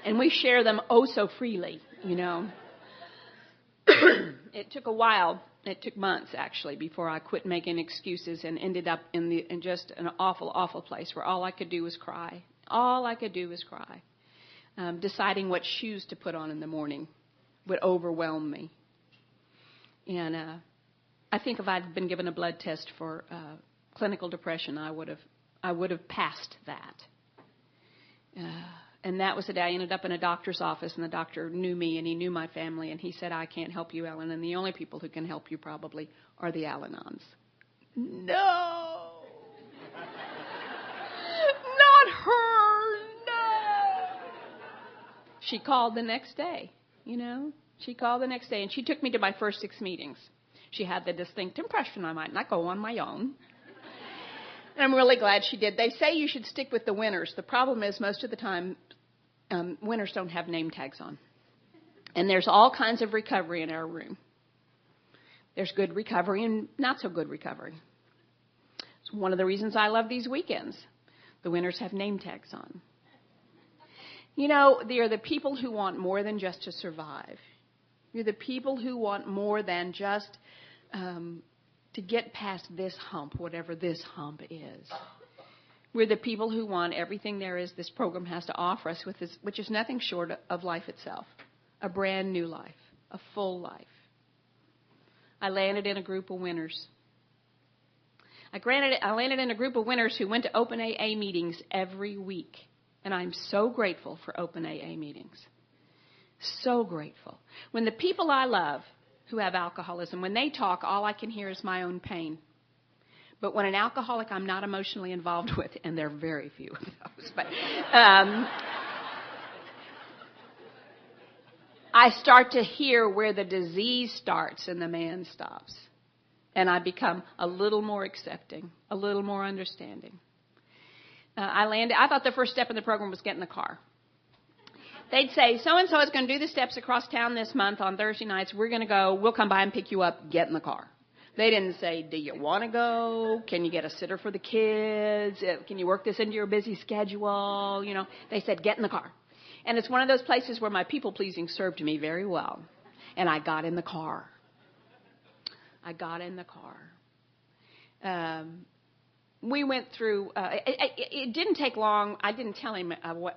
And we share them oh so freely, It took a while. It took months, actually, before I quit making excuses and ended up in just an awful, awful place where all I could do was cry. All I could do was cry. Deciding what shoes to put on in the morning would overwhelm me. And I think if I'd been given a blood test for clinical depression, I would have passed that. And that was the day I ended up in a doctor's office, and the doctor knew me, and he knew my family, and he said, I can't help you, Ellen, and the only people who can help you probably are the Al-Anons. No! Not her! No! She called the next day, She called the next day, and she took me to my first 6 meetings. She had the distinct impression I might not go on my own. And I'm really glad she did. They say you should stick with the winners. The problem is most of the time, winners don't have name tags on. And there's all kinds of recovery in our room. There's good recovery and not so good recovery. It's one of the reasons I love these weekends. The winners have name tags on. They are the people who want more than just to survive. You're the people who want more than just to get past this hump, whatever this hump is. We're the people who want everything there is this program has to offer us, which is nothing short of life itself. A brand new life, a full life. I landed in a group of winners. I landed in a group of winners who went to open AA meetings every week. And I'm so grateful for open AA meetings. So grateful. When the people I love who have alcoholism, when they talk, all I can hear is my own pain. But when an alcoholic I'm not emotionally involved with, and there are very few of those, but I start to hear where the disease starts and the man stops. And I become a little more accepting, a little more understanding. I thought the first step in the program was get in the car. They'd say, so-and-so is going to do the steps across town this month on Thursday nights. We're going to go. We'll come by and pick you up. Get in the car. They didn't say, do you want to go? Can you get a sitter for the kids? Can you work this into your busy schedule? You know, they said, get in the car. And it's one of those places where my people-pleasing served me very well. And I got in the car. We went through, it didn't take long. I didn't tell him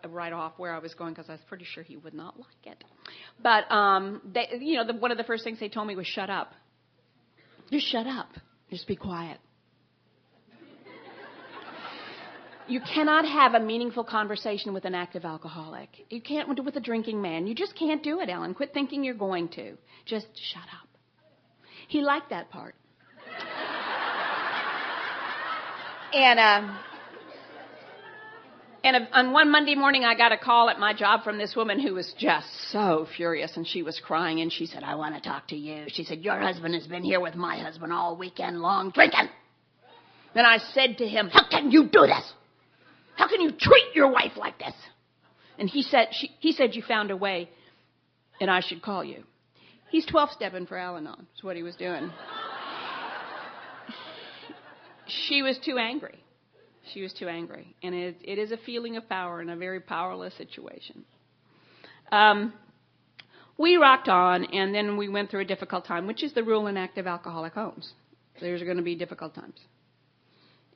right off where I was going because I was pretty sure he would not like it. But, one of the first things they told me was shut up. Just shut up. Just be quiet. You cannot have a meaningful conversation with an active alcoholic. You can't do it with a drinking man. You just can't do it, Ellen. Quit thinking you're going to. Just shut up. He liked that part. And on one Monday morning, I got a call at my job from this woman who was just so furious, and she was crying, and she said, I want to talk to you. She said, your husband has been here with my husband all weekend long drinking. And I said to him, how can you do this? How can you treat your wife like this? And he said, you found a way, and I should call you. He's 12-stepping for Al-Anon. That's what he was doing. She was too angry. And it is a feeling of power in a very powerless situation. We rocked on, and then we went through a difficult time, which is the rule in active alcoholic homes. There's going to be difficult times.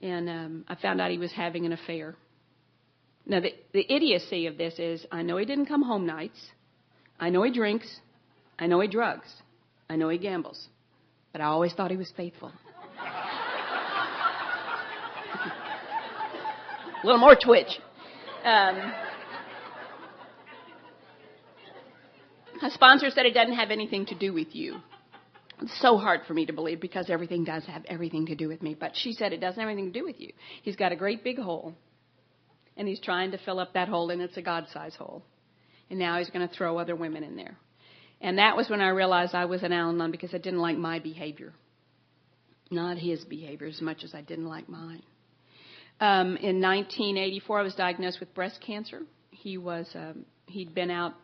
And I found out he was having an affair. Now, the idiocy of this is I know he didn't come home nights. I know he drinks. I know he drugs. I know he gambles. But I always thought he was faithful. A little more twitch. My sponsor said it doesn't have anything to do with you. It's so hard for me to believe because everything does have everything to do with me. But she said it doesn't have anything to do with you. He's got a great big hole, and he's trying to fill up that hole, and it's a God-sized hole. And now he's going to throw other women in there. And that was when I realized I was an Al-Anon because I didn't like my behavior. Not his behavior as much as I didn't like mine. In 1984, I was diagnosed with breast cancer. He'd been out.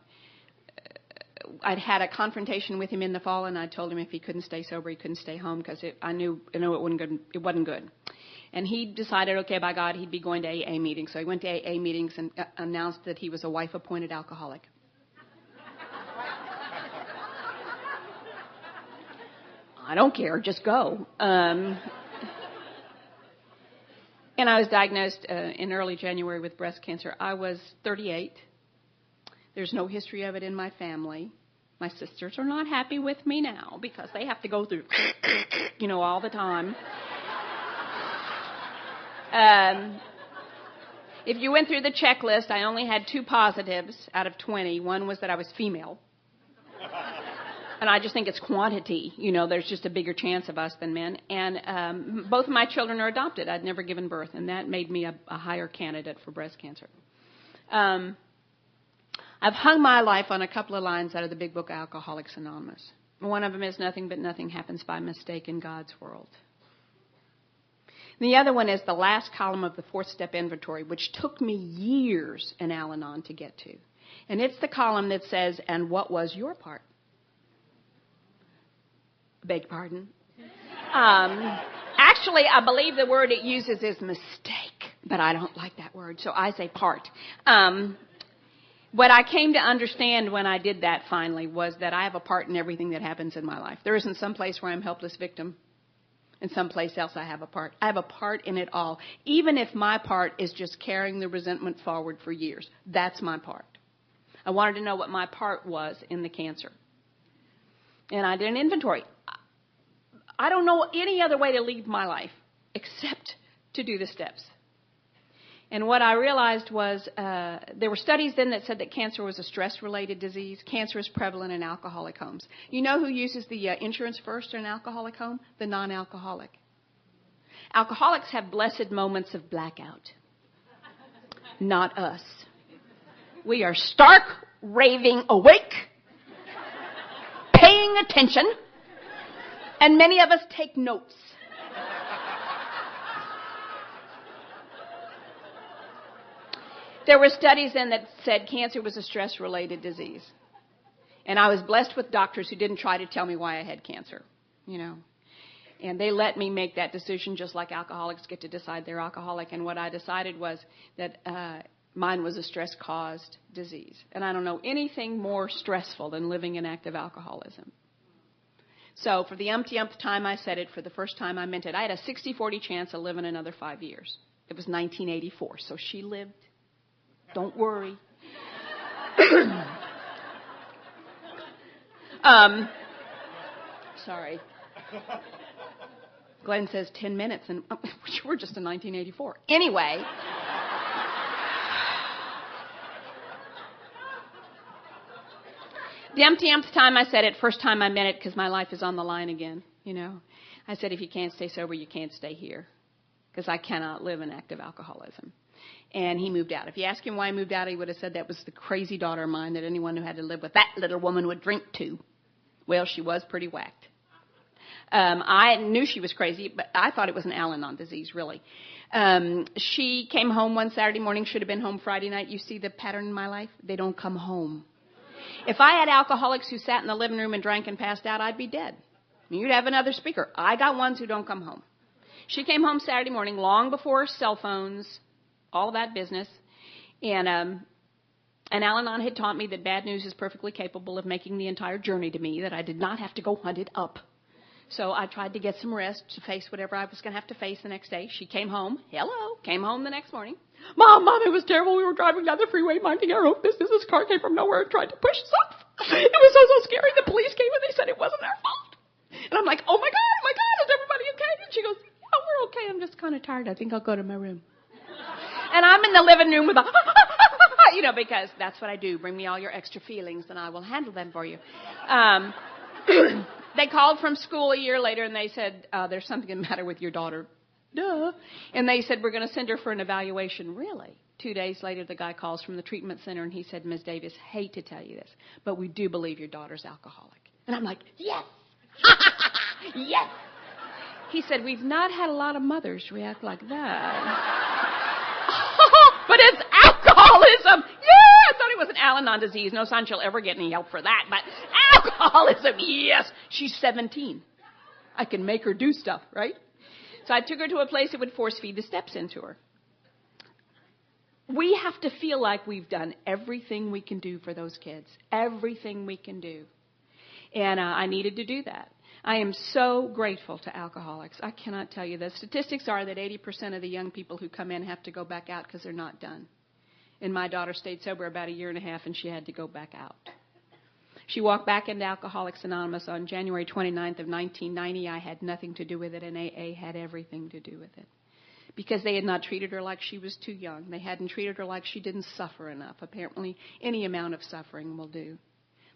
I'd had a confrontation with him in the fall, and I told him if he couldn't stay sober, he couldn't stay home because I knew it wasn't good. And he decided, okay, by God, he'd be going to AA meetings. So he went to AA meetings and announced that he was a wife-appointed alcoholic. I don't care, just go. And I was diagnosed in early January with breast cancer. I was 38. There's no history of it in my family. My sisters are not happy with me now because they have to go through, all the time. If you went through the checklist, I only had 2 positives out of 20. One was that I was female. And I just think it's quantity. There's just a bigger chance of us than men. And both of my children are adopted. I'd never given birth, and that made me a higher candidate for breast cancer. I've hung my life on a couple of lines out of the big book, Alcoholics Anonymous. One of them is nothing but nothing happens by mistake in God's world. And the other one is the last column of the 4th step inventory, which took me years in Al-Anon to get to. And it's the column that says, and what was your part? Beg your pardon? Actually, I believe the word it uses is mistake, but I don't like that word, so I say part. What I came to understand when I did that finally was that I have a part in everything that happens in my life. There isn't some place where I'm a helpless victim and someplace else I have a part. I have a part in it all. Even if my part is just carrying the resentment forward for years. That's my part. I wanted to know what my part was in the cancer. And I did an inventory. I don't know any other way to lead my life except to do the steps. And what I realized was there were studies then that said that cancer was a stress-related disease. Cancer is prevalent in alcoholic homes. You know who uses the insurance first in an alcoholic home? The non-alcoholic. Alcoholics have blessed moments of blackout. Not us. We are stark, raving awake, paying attention, and many of us take notes. There were studies then that said cancer was a stress-related disease. And I was blessed with doctors who didn't try to tell me why I had cancer, you know. And they let me make that decision just like alcoholics get to decide they're alcoholic. And what I decided was that mine was a stress-caused disease. And I don't know anything more stressful than living in active alcoholism. So for the umpteenth time I said it, for the first time I meant it. I had a 60-40 chance of living another 5 years. It was 1984, so she lived. Don't worry. Sorry. Glenn says 10 minutes, and we're just in 1984. Anyway. The umpteenth time I said it, first time I meant it because my life is on the line again, you know. I said, if you can't stay sober, you can't stay here because I cannot live in active alcoholism. And he moved out. If you ask him why he moved out, he would have said that was the crazy daughter of mine that anyone who had to live with that little woman would drink to. Well, she was pretty whacked. I knew she was crazy, but I thought it was an Al-Anon disease, really. She came home one Saturday morning, should have been home Friday night. You see the pattern in my life? They don't come home. If I had alcoholics who sat in the living room and drank and passed out, I'd be dead. You'd have another speaker. I got ones who don't come home. She came home Saturday morning, long before cell phones, all of that business. And Al-Anon had taught me that bad news is perfectly capable of making the entire journey to me, that I did not have to go hunt it up. So I tried to get some rest to face whatever I was going to have to face the next day. She came home. Came home the next morning. Mom, it was terrible. We were driving down the freeway minding our own business. This car came from nowhere and tried to push us off. It was so scary. The police came and they said it wasn't our fault. And I'm like, oh my God, is everybody okay? And she goes, oh, we're okay. I'm just kind of tired. I think I'll go to my room. And I'm in the living room with a, you know, because that's what I do. Bring me all your extra feelings and I will handle them for you. They called from school a year later and they said, there's something the matter with your daughter. Duh. And they said, we're going to send her for an evaluation. Really? 2 days later, the guy calls from the treatment center and he said, Ms. Davis, hate to tell you this, but we do believe your daughter's alcoholic. And I'm like, yes. Yes. He said, we've not had a lot of mothers react like that. But it's alcoholism. Yeah, I thought it was an Al-Anon disease. No son shall ever get any help for that. But alcoholism, yes. She's 17. I can make her do stuff, right? So I took her to a place that would force feed the steps into her. We have to feel like we've done everything we can do for those kids. Everything we can do. And I needed to do that. I am so grateful to alcoholics. I cannot tell you. The statistics are that 80% of the young people who come in have to go back out because they're not done. And my daughter stayed sober about 1.5 years, and she had to go back out. She walked back into Alcoholics Anonymous on January 29th of 1990. I had nothing to do with it, and AA had everything to do with it. Because they had not treated her like she was too young. They hadn't treated her like she didn't suffer enough. Apparently, any amount of suffering will do.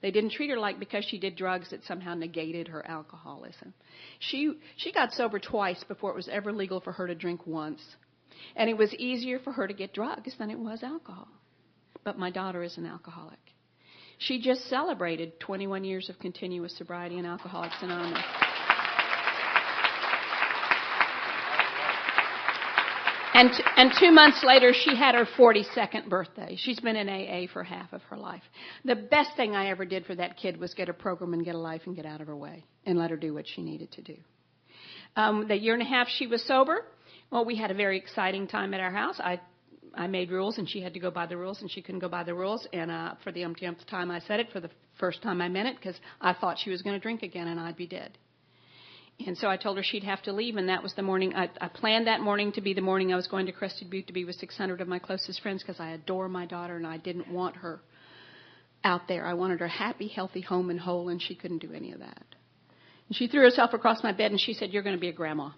They didn't treat her like because she did drugs that somehow negated her alcoholism. She got sober twice before it was ever legal for her to drink once. And it was easier for her to get drugs than it was alcohol. But my daughter is an alcoholic. She just celebrated 21 years of continuous sobriety in Alcoholics Anonymous. And 2 months later, she had her 42nd birthday. She's been in AA for half of her life. The best thing I ever did for that kid was get a program and get a life and get out of her way and let her do what she needed to do. The 1.5 years she was sober, well, we had a very exciting time at our house. I made rules, and she had to go by the rules, and she couldn't go by the rules. And for the umpteenth time I said it, for the first time I meant it, because I thought she was going to drink again and I'd be dead. And so I told her she'd have to leave, and that was the morning. I planned that morning to be the morning I was going to Crested Butte to be with 600 of my closest friends, because I adore my daughter, and I didn't want her out there. I wanted her happy, healthy, home and whole, and she couldn't do any of that. And she threw herself across my bed, and she said, "You're going to be a grandma."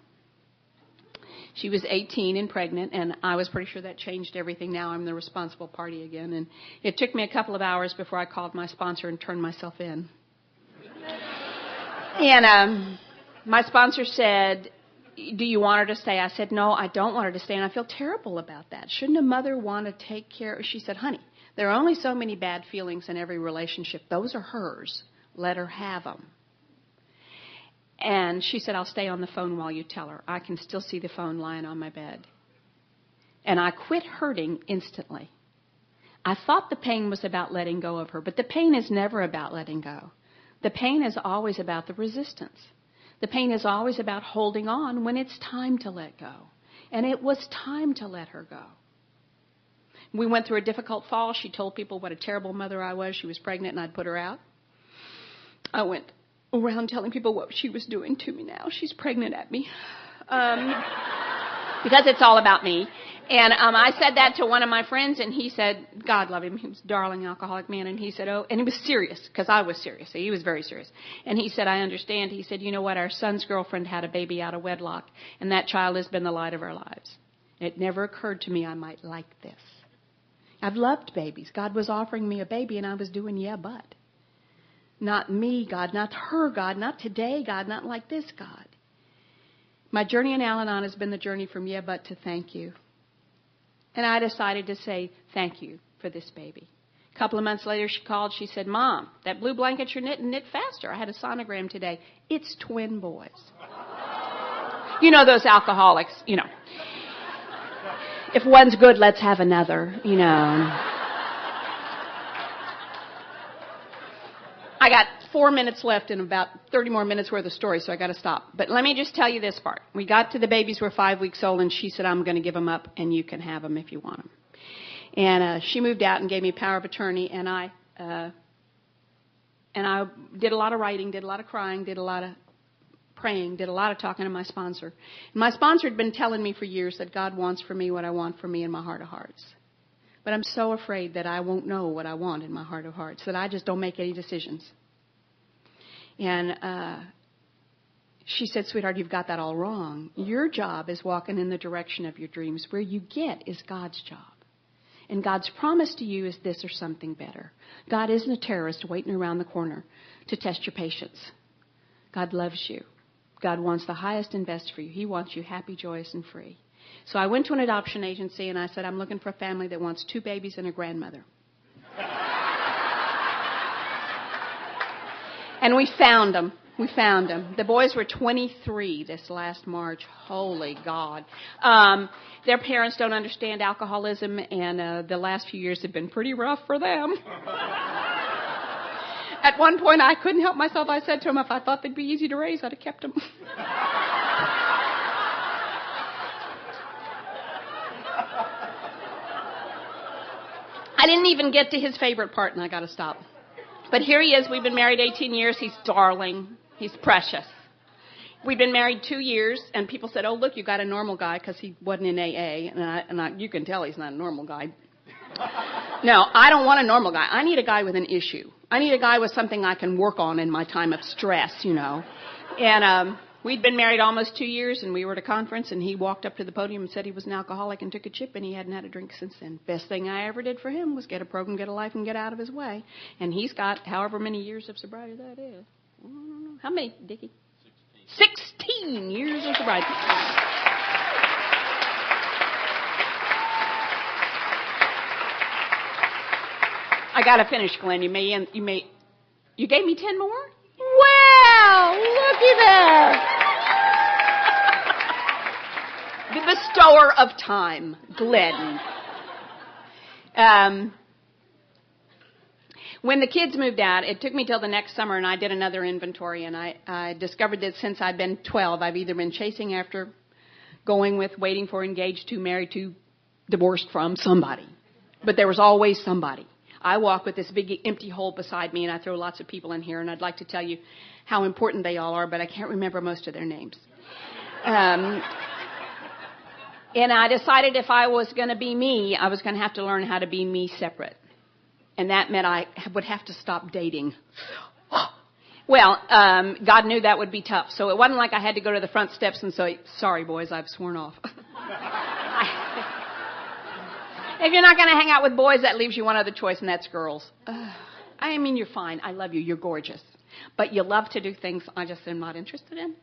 She was 18 and pregnant, and I was pretty sure that changed everything. Now I'm the responsible party again. And it took me a couple of hours before I called my sponsor and turned myself in. And my sponsor said, "Do you want her to stay?" I said, "No, I don't want her to stay, and I feel terrible about that. Shouldn't a mother want to take care?" She said, "Honey, there are only so many bad feelings in every relationship. Those are hers. Let her have them." And she said, "I'll stay on the phone while you tell her." I can still see the phone lying on my bed. And I quit hurting instantly. I thought the pain was about letting go of her, but the pain is never about letting go. The pain is always about the resistance. The pain is always about holding on when it's time to let go. And it was time to let her go. We went through a difficult fall. She told people what a terrible mother I was. She was pregnant and I'd put her out. I went around telling people what she was doing to me now. She's pregnant at me. Because it's all about me. And I said that to one of my friends, and he said, God love him, he was a darling alcoholic man, and he said, oh, and he was serious, because I was serious. He was very serious. And he said, I understand. He said, you know what, our son's girlfriend had a baby out of wedlock, and that child has been the light of our lives. It never occurred to me I might like this. I've loved babies. God was offering me a baby, and I was doing but. Not me, God, not her, God, not today, God, not like this, God. My journey in Al-Anon has been the journey from but to thank you. And I decided to say thank you for this baby. A couple of months later, she called. She said, Mom, that blue blanket you're knitting, knit faster. I had a sonogram today. It's twin boys. You know those alcoholics, you know. If one's good, let's have another, you know. I got 4 minutes left and about 30 more minutes worth of story, so I got to stop. But let me just tell you this part. We got to the babies were 5 weeks old, and she said, I'm going to give them up, and you can have them if you want them. And she moved out and gave me power of attorney, and I did a lot of writing, did a lot of crying, did a lot of praying, did a lot of talking to my sponsor. And my sponsor had been telling me for years that God wants for me what I want for me in my heart of hearts. But I'm so afraid that I won't know what I want in my heart of hearts, that I just don't make any decisions. And she said, sweetheart, you've got that all wrong. Your job is walking in the direction of your dreams. Where you get is God's job. And God's promise to you is this or something better. God isn't a terrorist waiting around the corner to test your patience. God loves you. God wants the highest and best for you. He wants you happy, joyous, and free. So I went to an adoption agency and I said, I'm looking for a family that wants 2 babies and a grandmother. And we found them. We found them. The boys were 23 this last March. Holy God. Their parents don't understand alcoholism, and the last few years have been pretty rough for them. At one point, I couldn't help myself. I said to them, if I thought they'd be easy to raise, I'd have kept them. I didn't even get to his favorite part, and I got to stop. But here he is. We've been married 18 years. He's darling. He's precious. We've been married 2 years, and people said, oh, look, you got a normal guy, because he wasn't in AA. And you can tell he's not a normal guy. No, I don't want a normal guy. I need a guy with an issue. I need a guy with something I can work on in my time of stress, you know. And we'd been married almost 2 years, and we were at a conference, and he walked up to the podium and said he was an alcoholic and took a chip, and he hadn't had a drink since then. Best thing I ever did for him was get a program, get a life, and get out of his way. And he's got however many years of sobriety that is. I don't know. How many, Dickie? 16 years of sobriety. I got to finish, Glenn. You gave me 10 more? Wow, looky there. The bestower of time, Glenn. When the kids moved out, it took me till the next summer, and I did another inventory, and I discovered that since I've been 12, I've either been chasing after, going with, waiting for, engaged to, married to, divorced from somebody. But there was always somebody. I walk with this big empty hole beside me, and I throw lots of people in here, and I'd like to tell you how important they all are, but I can't remember most of their names. And I decided if I was going to be me, I was going to have to learn how to be me separate. And that meant I would have to stop dating. Well, God knew that would be tough, so it wasn't like I had to go to the front steps and say, sorry, boys, I've sworn off. If you're not going to hang out with boys, that leaves you one other choice, and that's girls. I mean, you're fine. I love you. You're gorgeous. But you love to do things I just am not interested in.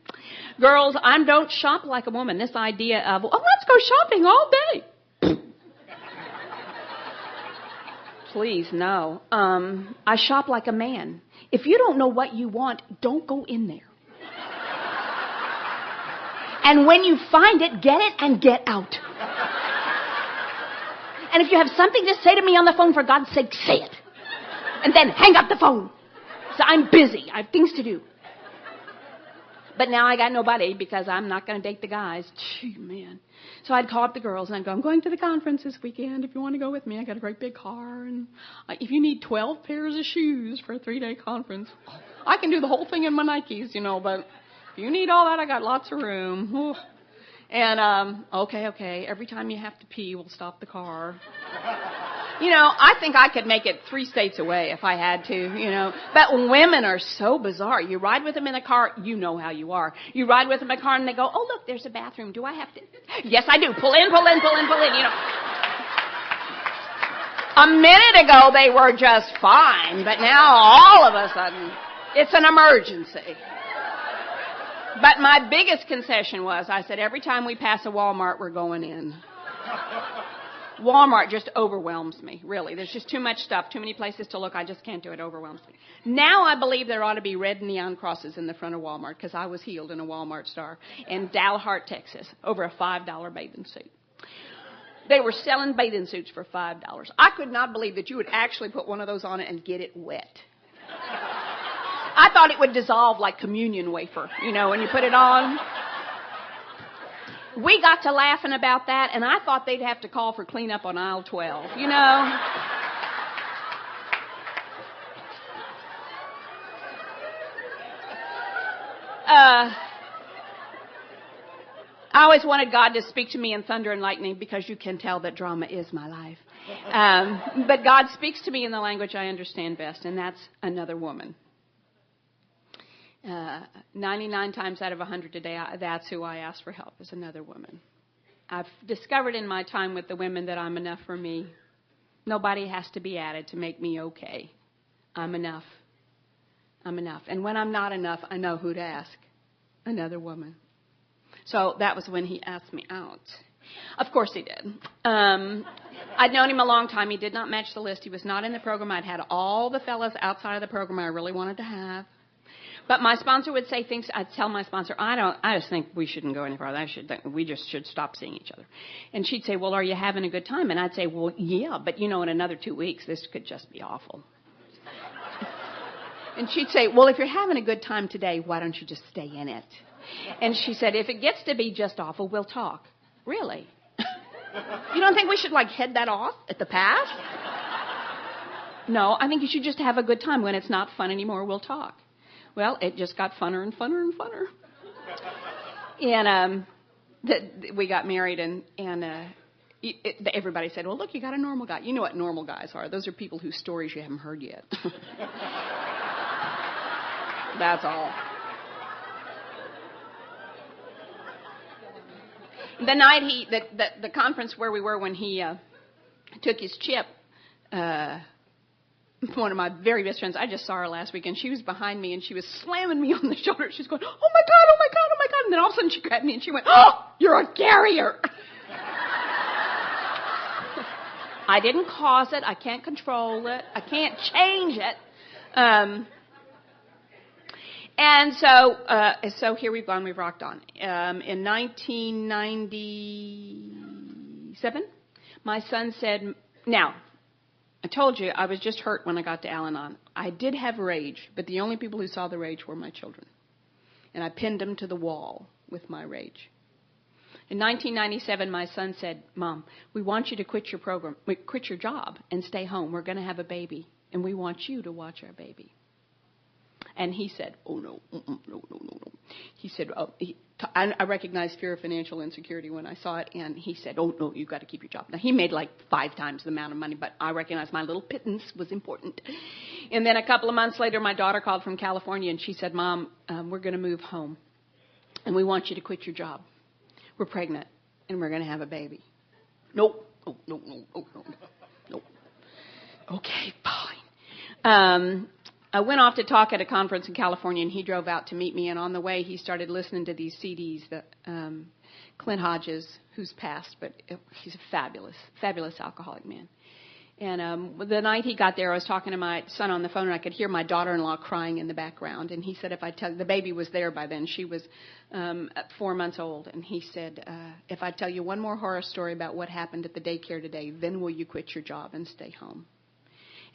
Girls, I don't shop like a woman. This idea of, let's go shopping all day. Please, no. I shop like a man. If you don't know what you want, don't go in there. And when you find it, get it and get out. And if you have something to say to me on the phone, for God's sake, say it. And then hang up the phone. So I'm busy. I have things to do. But now I got nobody because I'm not going to date the guys. Gee, man. So I'd call up the girls and I'd go, I'm going to the conference this weekend. If you want to go with me, I got a great big car. And if you need 12 pairs of shoes for a 3-day conference, I can do the whole thing in my Nikes, But if you need all that, I got lots of room. Ooh. And, okay. Every time you have to pee, we'll stop the car. I think I could make it 3 states away if I had to, But women are so bizarre. You ride with them in a car, you know how you are. You ride with them in a car and they go, oh, look, there's a bathroom. Do I have to? Yes, I do. Pull in. A minute ago, they were just fine. But now, all of a sudden, it's an emergency. But my biggest concession was, I said, every time we pass a Walmart, we're going in. Walmart just overwhelms me, really. There's just too much stuff, too many places to look. I just can't do it. It overwhelms me. Now I believe there ought to be red neon crosses in the front of Walmart because I was healed in a Walmart store in Dalhart, Texas, over a $5 bathing suit. They were selling bathing suits for $5. I could not believe that you would actually put one of those on it and get it wet. I thought it would dissolve like communion wafer, when you put it on. We got to laughing about that, and I thought they'd have to call for cleanup on aisle 12, I always wanted God to speak to me in thunder and lightning because you can tell that drama is my life. But God speaks to me in the language I understand best, and that's another woman. 99 times out of 100 today, that's who I ask for help, is another woman. I've discovered in my time with the women that I'm enough for me. Nobody has to be added to make me okay. I'm enough. And when I'm not enough, I know who to ask. Another woman. So that was when he asked me out. Of course he did. I'd known him a long time. He did not match the list. He was not in the program. I'd had all the fellas outside of the program I really wanted to have. But my sponsor would say things. I'd tell my sponsor, I just think we shouldn't go any farther. We just should stop seeing each other. And she'd say, well, are you having a good time? And I'd say, well, yeah, but in another 2 weeks, this could just be awful. And she'd say, well, if you're having a good time today, why don't you just stay in it? And she said, if it gets to be just awful, we'll talk. Really? You don't think we should head that off at the pass? No, I think you should just have a good time. When it's not fun anymore, we'll talk. Well, it just got funner and funner and funner. And we got married, and everybody said, well, look, you got a normal guy. You know what normal guys are. Those are people whose stories you haven't heard yet. That's all. The night the conference where we were when he took his chip, one of my very best friends, I just saw her last week, and she was behind me, and she was slamming me on the shoulder. She's going, oh, my God, oh, my God, oh, my God. And then all of a sudden she grabbed me, and she went, oh, you're a carrier. I didn't cause it. I can't control it. I can't change it. And so here we've gone. We've rocked on. In 1997, my son said, now, I told you I was just hurt when I got to Al-Anon. I did have rage, but the only people who saw the rage were my children. And I pinned them to the wall with my rage. In 1997, my son said, "Mom, we want you to quit your job and stay home. We're going to have a baby, and we want you to watch our baby." And he said, "Oh, no, no. He said, I recognized fear of financial insecurity when I saw it, and he said, "Oh, no, you've got to keep your job." Now, he made like 5 times the amount of money, but I recognized my little pittance was important. And then a couple of months later, my daughter called from California, and she said, "Mom, we're going to move home, and we want you to quit your job. We're pregnant, and we're going to have a baby." Nope. Oh, no. Okay, fine. I went off to talk at a conference in California, and he drove out to meet me. And on the way, he started listening to these CDs that Clint Hodges, who's passed, but he's a fabulous alcoholic man. And the night he got there, I was talking to my son on the phone, and I could hear my daughter-in-law crying in the background. And he said, if I tell you, the baby was there by then. She was 4 months old. And he said, if I tell you one more horror story about what happened at the daycare today, then will you quit your job and stay home?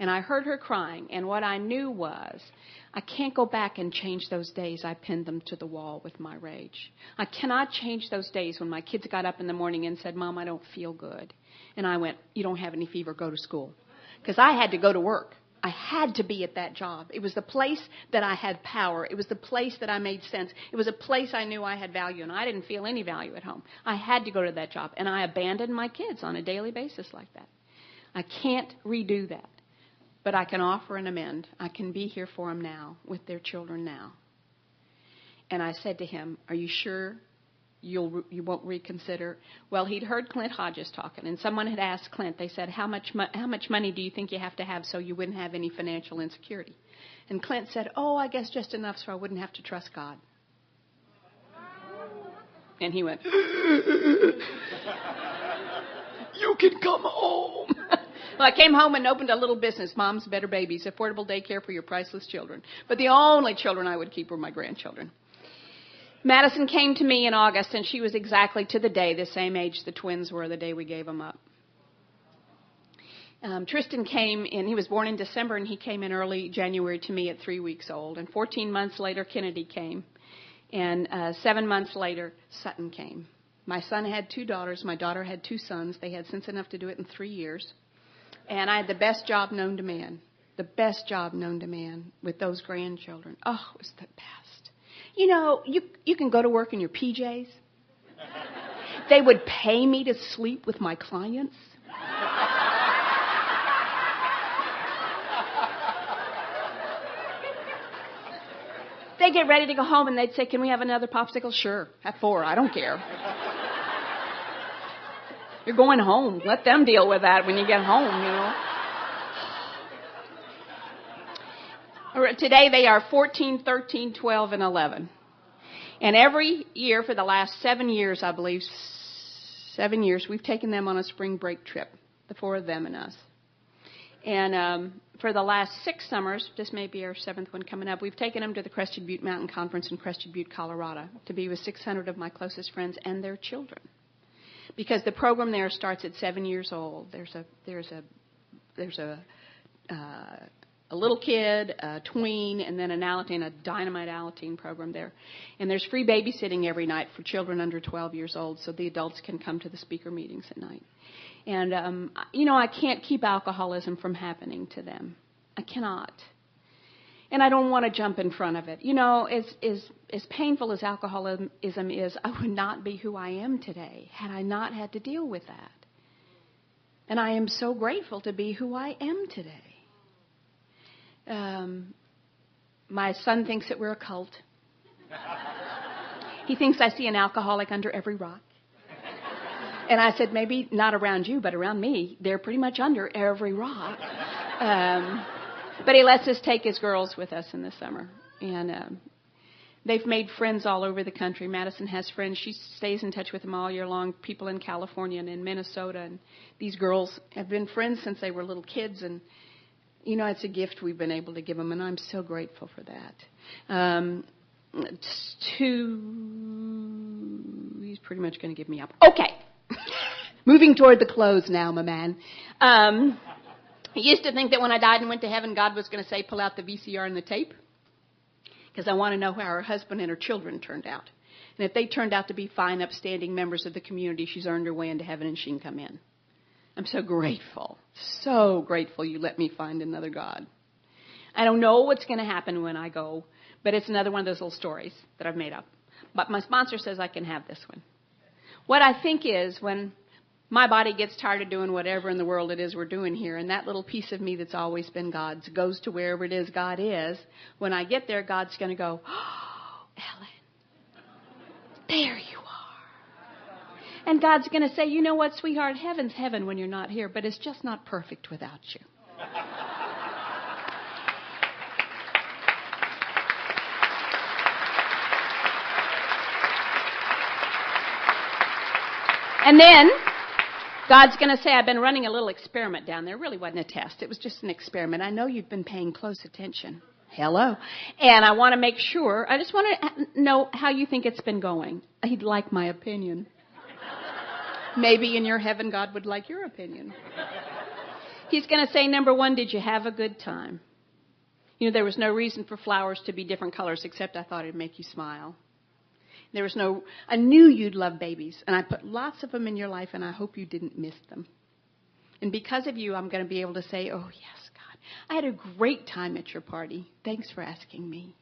And I heard her crying, and what I knew was, I can't go back and change those days I pinned them to the wall with my rage. I cannot change those days when my kids got up in the morning and said, "Mom, I don't feel good." And I went, "You don't have any fever, go to school." Because I had to go to work. I had to be at that job. It was the place that I had power. It was the place that I made sense. It was a place I knew I had value, and I didn't feel any value at home. I had to go to that job, and I abandoned my kids on a daily basis like that. I can't redo that. But I can offer an amend. I can be here for them now, with their children now. And I said to him, "Are you sure you won't reconsider?" Well, he'd heard Clint Hodges talking, and someone had asked Clint, they said, how much money do you think you have to have so you wouldn't have any financial insecurity? And Clint said, "Oh, I guess just enough so I wouldn't have to trust God." And he went, "You can come home." Well, I came home and opened a little business, Mom's Better Babies, affordable daycare for your priceless children. But the only children I would keep were my grandchildren. Madison came to me in August, and she was exactly to the day the same age the twins were the day we gave them up. Tristan came in, he was born in December, and he came in early January to me at 3 weeks old. And 14 months later, Kennedy came. And 7 months later, Sutton came. My son had 2 daughters. My daughter had 2 sons. They had sense enough to do it in 3 years. And I had the best job known to man. The best job known to man with those grandchildren. Oh, it was the best. You know, you can go to work in your PJs. They would pay me to sleep with my clients. They get ready to go home, and they'd say, "Can we have another popsicle?" "Sure, have 4. I don't care." You're going home. Let them deal with that when you get home, you know. Today they are 14, 13, 12, and 11. And every year for the last 7 years, I believe, 7 years, we've taken them on a spring break trip, the 4 of them and us. And for the last 6 summers, this may be our 7th one coming up, we've taken them to the Crested Butte Mountain Conference in Crested Butte, Colorado, to be with 600 of my closest friends and their children. Because the program there starts at 7 years old. There's a little kid, a tween, and then an Alateen, a dynamite Alateen program there. And there's free babysitting every night for children under 12 years old, so the adults can come to the speaker meetings at night. And you know, I can't keep alcoholism from happening to them. I cannot. And I don't want to jump in front of it. You know, as painful as alcoholism is, I would not be who I am today had I not had to deal with that. And I am so grateful to be who I am today. My son thinks that we're a cult. He thinks I see an alcoholic under every rock. And I said, maybe not around you, but around me. They're pretty much under every rock. But he lets us take his girls with us in the summer. And they've made friends all over the country. Madison has friends. She stays in touch with them all year long, people in California and in Minnesota. And these girls have been friends since they were little kids. And, you know, it's a gift we've been able to give them, and I'm so grateful for that. He's pretty much going to give me up. Okay. Moving toward the close now, my man. I used to think that when I died and went to heaven, God was going to say, pull out the VCR and the tape, because I want to know how her husband and her children turned out. And if they turned out to be fine, upstanding members of the community, she's earned her way into heaven and she can come in. I'm so grateful you let me find another God. I don't know what's going to happen when I go, but it's another one of those little stories that I've made up. But my sponsor says I can have this one. What I think is when my body gets tired of doing whatever in the world it is we're doing here, and that little piece of me that's always been God's goes to wherever it is God is, when I get there, God's going to go, oh, Ellen, there you are. And God's going to say, you know what, sweetheart, heaven's heaven when you're not here, but it's just not perfect without you. And then God's going to say, I've been running a little experiment down there. It really wasn't a test. It was just an experiment. I know you've been paying close attention. Hello. And I want to make sure, I just want to know how you think it's been going. He'd like my opinion. Maybe in your heaven, God would like your opinion. He's going to say, number one, did you have a good time? You know, there was no reason for flowers to be different colors except I thought it'd make you smile. I knew you'd love babies, and I put lots of them in your life, and I hope you didn't miss them. And because of you, I'm going to be able to say, oh, yes, God, I had a great time at your party. Thanks for asking me.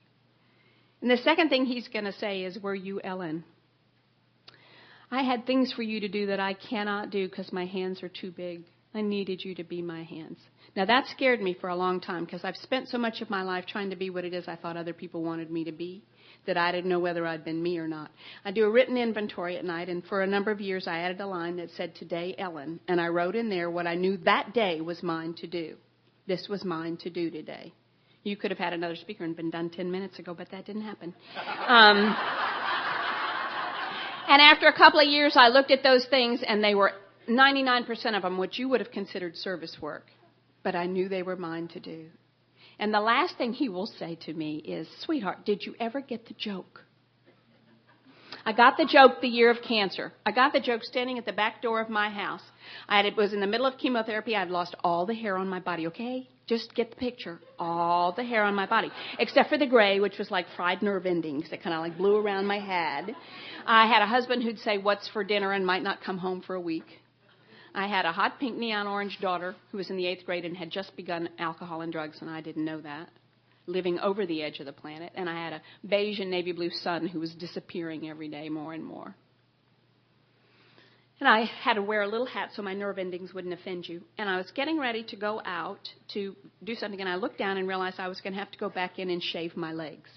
And the second thing he's going to say is, were you Ellen? I had things for you to do that I cannot do because my hands are too big. I needed you to be my hands. Now, that scared me for a long time because I've spent so much of my life trying to be what it is I thought other people wanted me to be that I didn't know whether I'd been me or not. I do a written inventory at night, and for a number of years I added a line that said, today, Ellen, and I wrote in there what I knew that day was mine to do. This was mine to do today. You could have had another speaker and been done 10 minutes ago, but that didn't happen. And after a couple of years, I looked at those things, and they were 99% of them what you would have considered service work, but I knew they were mine to do. And the last thing he will say to me is, sweetheart, did you ever get the joke? I got the joke the year of cancer. I got the joke standing at the back door of my house. It was in the middle of chemotherapy. I'd lost all the hair on my body, okay? Just get the picture. All the hair on my body, except for the gray, which was like fried nerve endings that kind of like blew around my head. I had a husband who'd say, what's for dinner, and might not come home for a week. I had a hot pink neon orange daughter who was in the 8th grade and had just begun alcohol and drugs, and I didn't know that, living over the edge of the planet. And I had a beige and navy blue son who was disappearing every day more and more. And I had to wear a little hat so my nerve endings wouldn't offend you. And I was getting ready to go out to do something, and I looked down and realized I was going to have to go back in and shave my legs.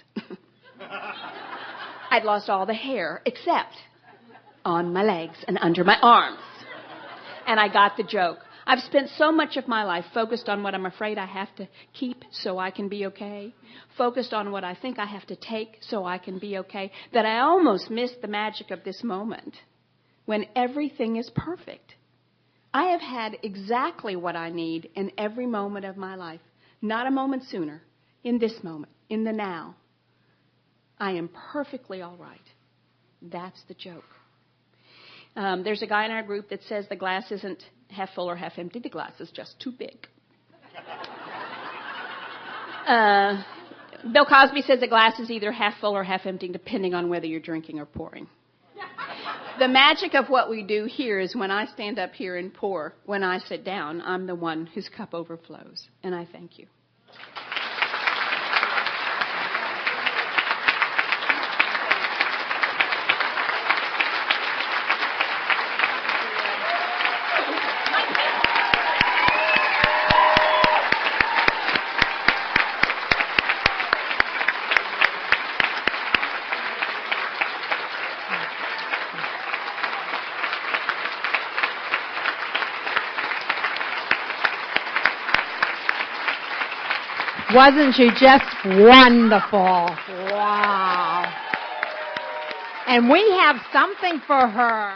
I'd lost all the hair except on my legs and under my arms. And I got the joke. I've spent so much of my life focused on what I'm afraid I have to keep so I can be okay, focused on what I think I have to take so I can be okay, that I almost missed the magic of this moment when everything is perfect. I have had exactly what I need in every moment of my life, not a moment sooner, in this moment, in the now. I am perfectly all right. That's the joke. There's a guy in our group that says the glass isn't half full or half empty. The glass is just too big. Bill Cosby says the glass is either half full or half empty, depending on whether you're drinking or pouring. The magic of what we do here is when I stand up here and pour, when I sit down, I'm the one whose cup overflows. And I thank you. Wasn't she just wonderful? Wow. And we have something for her.